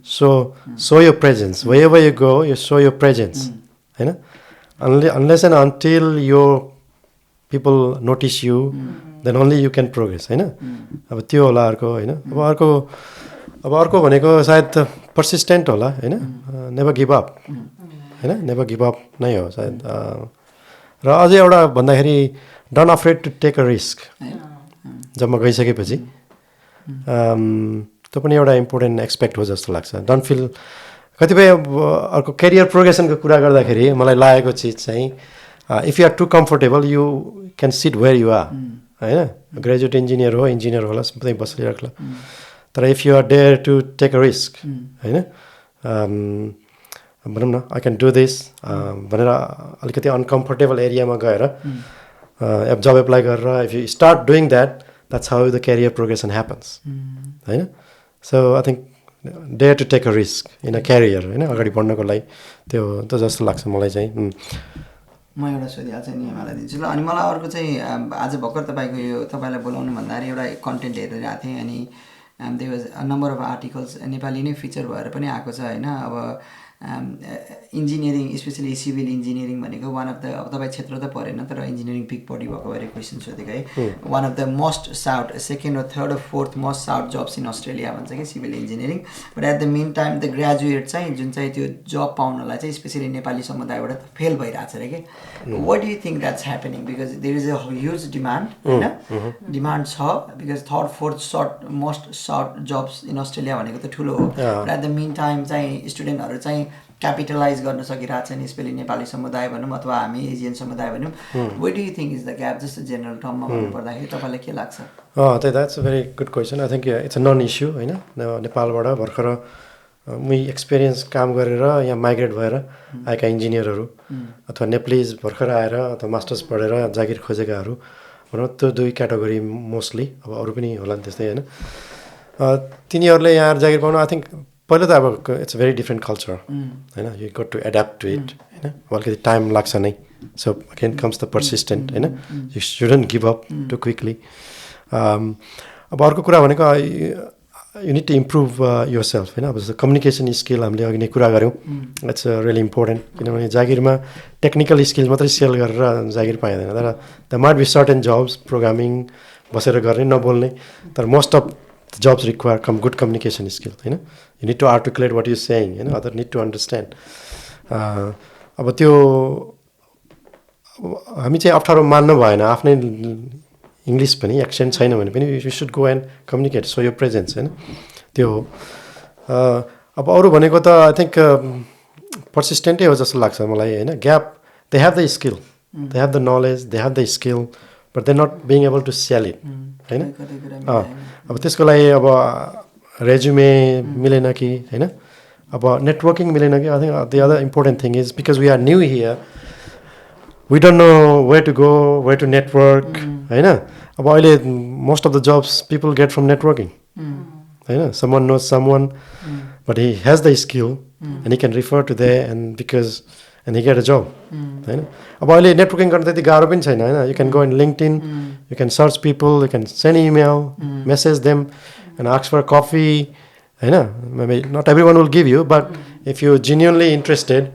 so यो presence, wherever you go you show your presence होइन। unless and until your people notice you then only you can progress होइन। अब त्यो होला अर्को होइन। अब अर्को भनेको सायद पर्सिस्टेन्ट होला होइन, नेभर गिभ अप होइन, नेभर गिभ अप नै हो सायद। र अझै एउटा भन्दाखेरि don't afraid to take a risk, जब म गइसकेपछि त्यो पनि एउटा इम्पोर्टेन्ट एक्सपेक्ट हो जस्तो लाग्छ। डोन्ट फिल कतिपय अर्को करियर प्रोग्रेसनको कुरा गर्दाखेरि मलाई लागेको चिज चाहिँ if you are too comfortable you can sit where you are होइन। ग्रेजुएट इन्जिनियर हो, इन्जिनियर होला, त्यहीँ बसिरहेको। तर if you are dare to take a risk होइन, भनौँ न आई क्यान डु दिस भनेर अलिकति अनकम्फोर्टेबल एरियामा गएर जब एप्लाई गरेर if you start doing that, that's how the career progression happens होइन। So I think dare to take a risk in a career होइन अगाडि बढ्नको लागि त्यो त जस्तो लाग्छ मलाई चाहिँ म एउटा सोधिहाल्छु नि मलाई दिन्छु ल अनि मलाई अर्को चाहिँ आज भर्खर तपाईँको यो तपाईँलाई बोलाउनु भन्दाखेरि एउटा कन्टेन्ट हेरेर आएको थिएँ अनि they was a number of articles Nepali नै फिचर भएर पनि आएको छ होइन अब इन्जिनियरिङ स्पेसली सिभिल इन्जिनियरिङ भनेको वान अफ द अब तपाईँ क्षेत्र त परेन तर इन्जिनियरिङ पिक बडी भएको भएर क्वेसन सोधेको है one of the most sought second र थर्ड र fourth most sought jobs in Australia भन्छ कि civil engineering but at the main time the graduate चाहिँ जुन चाहिँ त्यो जब पाउनलाई चाहिँ स्पेसली नेपाली समुदायबाट फेल भइरहेको छ अरे कि what do you think that's happening because there is a huge demand होइन डिमान्ड छ because third fourth most short jobs in Australia भनेको त ठुलो हो but at the main time चाहिँ स्टुडेन्टहरू चाहिँ क्यापिटलाइज गर्न सकिरहेको छ नि स्पेसली नेपाली समुदाय भनौँ अथवा हामी एजियन समुदाय भनौँ what do you think is the gap जस्तो जेनरल टर्ममा भन्नुपर्दाखेरि तपाईँलाई के लाग्छ त्यही that's a very good question I think it's a non issue होइन नेपालबाट भर्खर एक्सपिरियन्स काम गरेर यहाँ माइग्रेट भएर आएका इन्जिनियरहरू अथवा नेप्लिज भर्खर आएर अथवा मास्टर्स पढेर जागिर खोजेकाहरू भनौँ त्यो दुई क्याटेगोरी मोस्टली अब अरू पनि होला नि त्यस्तै होइन तिनीहरूले यहाँ जागिर पाउनु आई थिङ्क पहिला त अब इट्स भेरी डिफ्रेन्ट कल्चर होइन you got to adapt to it होइन अलिकति टाइम लाग्छ नै so again comes the persistent होइन you shouldn't give up too quickly अब अर्को कुरा भनेको you need to improve yourself होइन अब जस्तो कम्युनिकेसन स्किल हामीले अघि नै कुरा गऱ्यौँ इट्स रियली इम्पोर्टेन्ट किनभने जागिरमा टेक्निकल स्किल मात्रै सेल गरेर जागिर पाइँदैन तर they might be certain jobs programming बसेर गर्ने नबोल्ने तर most of jobs require good communication skill you know you need to articulate what you're saying you know other need to understand अब त्यो हामी चाहिँ अप्ठ्यारो मान्नु भएन आफ्नै इङ्ग्लिस पनि एक्सेन्ट छैन भने पनि you should go and communicate so यो प्रेजेन्स होइन त्यो अब अरू भनेको त आई थिङ्क पर्सिस्टेन्टै हो जस्तो लाग्छ मलाई होइन gap they have the skill they have the knowledge they have the skill but they not being able to sell it होइन अब त्यसको लागि अब रेज्युमे मिलेन कि होइन अब नेटवर्किङ मिलेन कि I think the other important thing is because we are new here we don't know where to go where to network होइन अब अहिले most of the jobs people get from networking होइन someone knows someone but he has the skill and he can refer to they and because and he get a job होइन अब अहिले networking गर्न त्यति गाह्रो पनि छैन होइन you can go in LinkedIn you can search people you can send email message them and ask for coffee होइन maybe not every one will give you but if you genuinely interested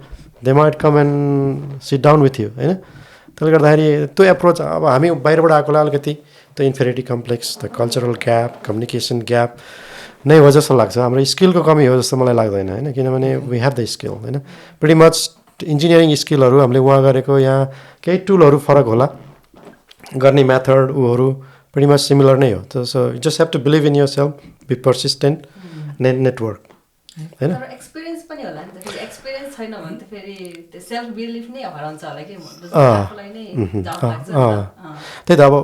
they might come and sit down with you होइन त्यसले गर्दाखेरि त्यो approach अब हामी बाहिरबाट आएकोलाई अलिकति त्यो inferiority complex the cultural gap communication gap नै हो जस्तो लाग्छ हाम्रो स्किलको कमी हो जस्तो मलाई लाग्दैन होइन किनभने वी हेभ द स्किल होइन प्रिटी मच इन्जिनियरिङ स्किलहरू हामीले वहाँ गरेको यहाँ केही टुलहरू फरक होला गर्ने मेथड ऊहरू प्रिटी मच सिमिलर नै हो so you just have to believe in yourself be persistent network होइन एक्सपिरियन्स पनि होला नि त एक्सपिरियन्स छैन भने त फेरि त्यो सेल्फ बिलिफ नै हराउँछ होला कि आफूलाई नै डाउट लाग्छ त्यही त अब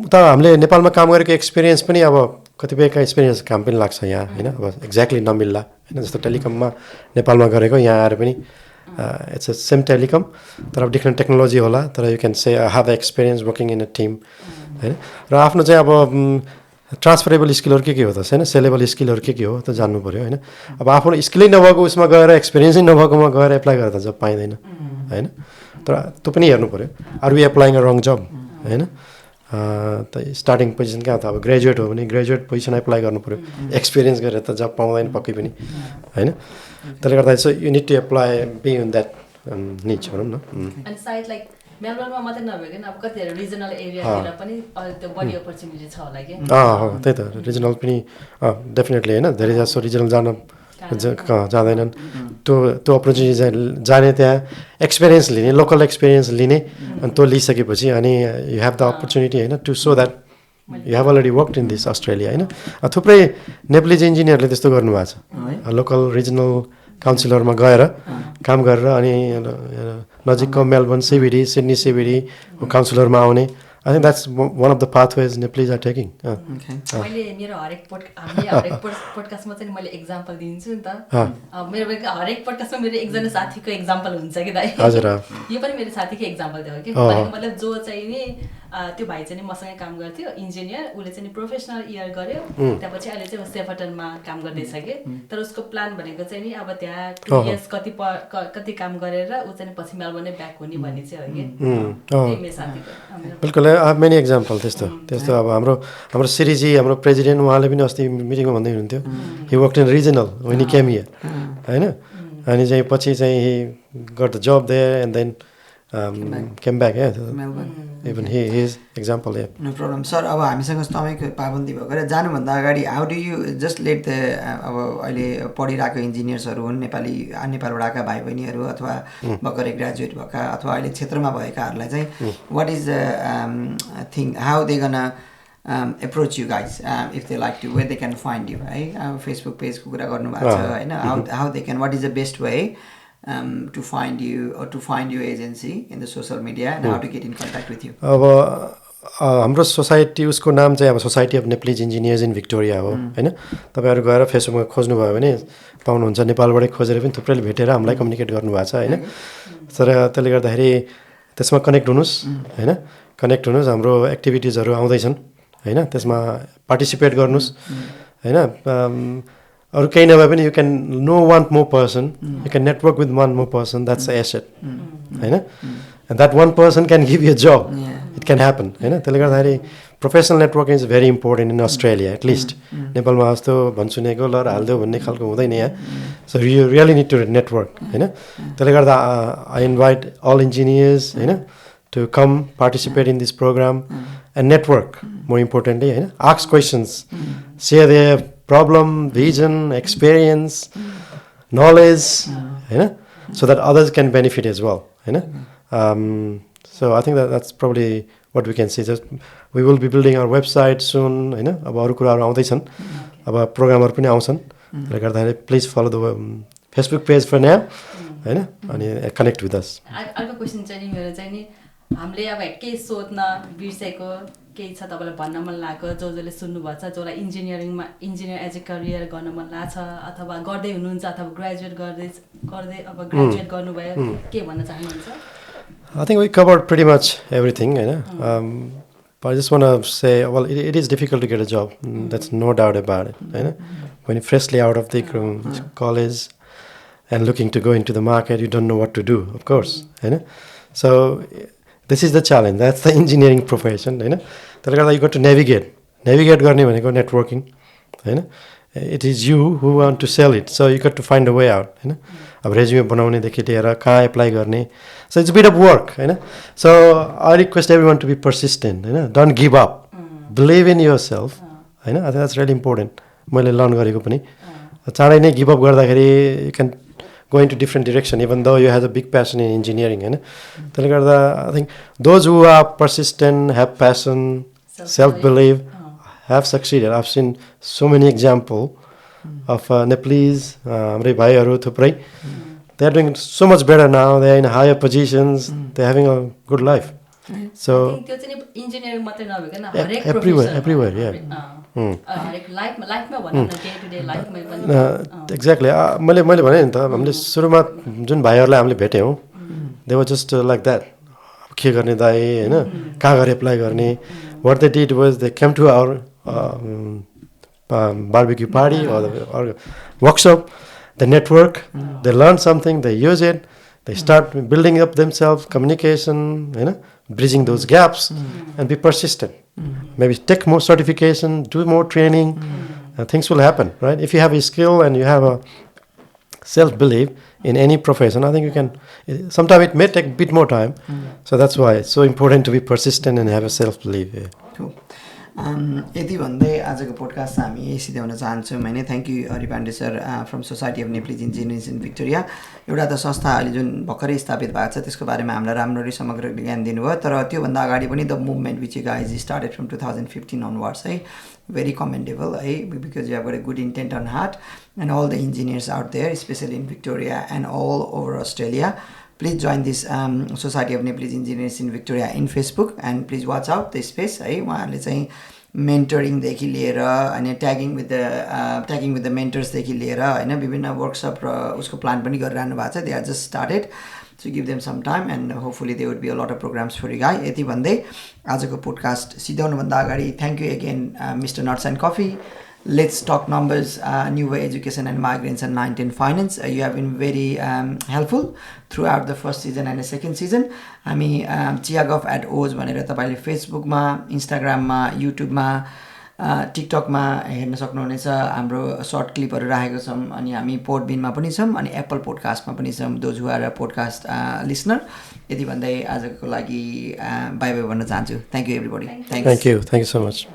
उता हामीले नेपालमा काम गरेको एक्सपिरियन्स पनि अब कतिपयका एक्सपिरियन्स काम पनि लाग्छ यहाँ होइन अब एक्ज्याक्टली नमिल्ला होइन जस्तो टेलिकममा नेपालमा गरेको यहाँ आएर पनि इट्स अ सेम टेलिकम तर अब डिफ्रेन्ट टेक्नोलोजी होला तर you can say have the experience working in a team होइन र आफ्नो चाहिँ अब ट्रान्सफरेबल स्किलहरू के हो त होइन सेलेबल स्किलहरू के हो त जान्नु पऱ्यो होइन अब आफ्नो स्किलै नभएको उसमा गएर एक्सपिरियन्सै नभएकोमा गएर एप्लाई गरेर त जब पाइँदैन होइन तर त्यो पनि हेर्नु पऱ्यो आर वी एप्लाइङ अ रङ जब होइन त स्टार्टिङ पोजिसन कहाँ त अब ग्रेजुएट हो भने ग्रेजुएट पोजिसन एप्लाई गर्नु पऱ्यो एक्सपिरियन्स गरेर त जब पाउँदैन पक्कै पनि होइन त्यसले गर्दा so you need to apply be in that niche भनौँ न अनि सायद लाइक मेलबर्नमा मात्रै नभइकन अब कतिवटा रिजनल एरियातिर पनि त्यो बढी अपर्च्युनिटी छ होला कि त्यही त रिजनल पनि डेफिनेटली होइन धेरै जसो रिजनल जाँदैनन् त्यो अपर्च्युनिटी जाने त्यहाँ एक्सपिरियन्स लिने लोकल एक्सपिरियन्स लिने अनि त्यो लिइसकेपछि अनि यु हेभ द अपर्च्युनिटी होइन to so that you have already worked in this Australia होइन थुप्रै नेप्लिज इन्जिनियरले त्यस्तो गर्नुभएको छ लोकल रिजनल काउन्सिलरमा गएर काम गरेर अनि नजिकको मेलबर्न सिबिडी सिडनी सिबिडी काउन्सिलरमा आउने I think that's one of the pathways Nepalese are taking. मैले मेरो हरेक पोडकास्टमा चाहिँ मैले एक्जाम्पल दिन्छु नि त मेरो हरेक पोडकास्टमा मेरो एकजना साथीको एक्जाम्पल हुन्छ कि दाइ हजुर यो पनि मेरो साथीकै एक्जाम्पल थियो कि मतलब जो चाहिँ नि त्यो भाइ चाहिँ मसँगै काम गर्थ्यो इन्जिनियर उसले चाहिँ प्रोफेसनल इयर गर्यो त्यसपछि अहिले चाहिँ सेफर्टनमा काम गर्दैछ कि तर उसको प्लान भनेको चाहिँ नि अब त्यहाँ 2 इयर्स कति काम गरेर ऊ चाहिँ पछि मेलबर्नै ब्याक हुने भन्ने चाहिँ हो कि मेरो साथीको बिल्कुल आई हेभ मेनी एक्जाम्पल त्यस्तो अब हाम्रो सिरिजी हाम्रो प्रेसिडेन्ट उहाँले पनि अस्ति मिटिङमा भन्दै हुनुहुन्थ्यो he work in regional when he came here होइन अनि चाहिँ पछि चाहिँ he got the job there and then came back even his example no problem sir अब हामीसँग समयको पाबन्दी भएर जानुभन्दा अगाडि how do you just let the अब अहिले पढिरहेको इन्जिनियर्सहरू हुन् नेपालबाट आएका भाइ बहिनीहरू अथवा भर्खरै ग्रेजुएट भएका अथवा अहिले क्षेत्रमा भएकाहरूलाई चाहिँ what is the thing how they gonna approach you guys if they like to where they can find you है फेसबुक पेजको कुरा गर्नुभएको छ होइन how they can what is the best way to find you or to find your agency in the social media and how to get in contact with you अब हाम्रो society उसको नाम चाहिँ अब society of Nepalese engineers in Victoria हो होइन तपाईँहरू गएर फेसबुकमा खोज्नुभयो भने पाउनुहुन्छ नेपालबाटै खोजेर पनि थुप्रैले भेटेर हामीलाई कम्युनिकेट गर्नुभएको छ होइन तर त्यसले गर्दाखेरि त्यसमा कनेक्ट हुनुहोस् होइन कनेक्ट हुनुहोस् हाम्रो एक्टिभिटिजहरू आउँदैछन् होइन त्यसमा पार्टिसिपेट गर्नुहोस् होइन अरू केही नभए पनि you can know one more person you can network with one more person that's a asset होइन and that one person can give you job it can happen होइन त्यसले गर्दाखेरि professional networking is very important in Australia at least नेपालमा जस्तो भन्सुनेको ल हालिदियो भन्ने खालको हुँदैन यहाँ so you really need to network होइन त्यसले गर्दा आई इन्भाइट अल इन्जिनियर्स होइन to come participate in this program and network more importantly ask questions share their problem vision experience knowledge so that others can benefit as well so I think that's probably what we can say just we will be building our website soon अब अरू कुराहरू आउँदैछन् अब प्रोग्रामहरू पनि आउँछन् त्यसले गर्दाखेरि please follow the Facebook page for now होइन अनि कनेक्ट विथ अस अर्को क्वेसन चाहिँ नि मेरो चाहिँ नि हामीले अब केही सोध्न बिर्सेको केही छ तपाईँलाई भन्न मन लागेको जसले सुन्नुभएको छ जसलाई इन्जिनियर एज ए करियर गर्न मन लाग्छ अथवा गर्दै हुनुहुन्छ अथवा ग्रेजुएट गर्दै अब ग्रेजुएट गर्नुभयो के भन्न चाहनुहुन्छ I think we covered pretty much everything but I just want to say well it is difficult to get a job that's no doubt about it when you're freshly out of the college and looking to go into the market you don't know what to do of course so this is the challenge that's the engineering profession त्यसले गर्दा you got to navigate गर्ने भनेको networking it is you who want to sell it so you got to find a way out अब resume बनाउनेदेखि लिएर कहाँ apply गर्ने so it's a bit of work so I request everyone to be persistent don't give up believe in yourself I think that's really important मैले learn गरेको पनि चाँडै नै give up गर्दाखेरि you can go into different direction even though you have a big passion in engineering त्यसले गर्दा I think those who are persistent have passion self-belief have succeeded I've seen so many example of Nepalese हाम्रै भाइहरू थुप्रै they are doing so much better now they are in higher positions they are having a good life so त्यो चाहिँ engineering मात्रै नभइकन हरेक everywhere हरेक लाइफमा भनौँ न डे टु डे लाइफमा पनि एक्ज्याक्टली मैले भने नि त हामीले सुरुमा जुन भाइहरूलाई हामीले भेट्यौँ they were just like that के गर्ने दाइ कहाँ गएर एप्लाई गर्ने what they did was they came to our barbecue party or workshop the network they learn something they use it they start building up themselves communication bridging those gaps and be persistent maybe take more certification do more training things will happen right if you have a skill and you have a self-belief in any profession I think you can sometimes it may take a bit more time so that's why it's so important to be persistent and have a self-belief cool. यति भन्दै आजको podcast हामी यही सिध्याउन चाहन्छौँ होइन thank you Hari Pandey sir from society of Nepalese engineers in Victoria एउटा त संस्था अहिले जुन भर्खरै स्थापित भएको छ त्यसको बारेमा हामीलाई राम्ररी समग्र ज्ञान दिनुभयो तर त्योभन्दा अगाडि पनि the movement which you guys started from 2015 onwards है very commendable because you have got a good intent on heart and all the engineers out there especially in Victoria and all over Australia please join this society of Nepalese engineers in Victoria in Facebook and please watch out the space है उहाँहरूले चाहिँ मेन्टरिङदेखि लिएर अनि tagging with the मेन्टर्सदेखि लिएर होइन विभिन्न workshop र उसको प्लान पनि गरिरहनु भएको छ they are just started so give them some time and hopefully they would be a lot of programs for you guys यति भन्दै आजको पोडकास्ट सिध्याउनुभन्दा अगाडि thank you again mister Nuts and Coffee Let's talk numbers, New Way Education and Migrants and 910 Finance. You have been very helpful throughout the first season and the second season. हामी Chiya Guff at Oz भनेर तपाईँले फेसबुकमा इन्स्टाग्राममा युट्युबमा टिकटकमा हेर्न सक्नुहुनेछ हाम्रो short क्लिपहरू राखेको छौँ अनि हामी पोडबिनमा पनि छौँ अनि एप्पल पोडकास्टमा पनि छौँ those who are a podcast listener यति भन्दै आजको लागि बाई बाई भन्न चाहन्छु thank you everybody thank you so much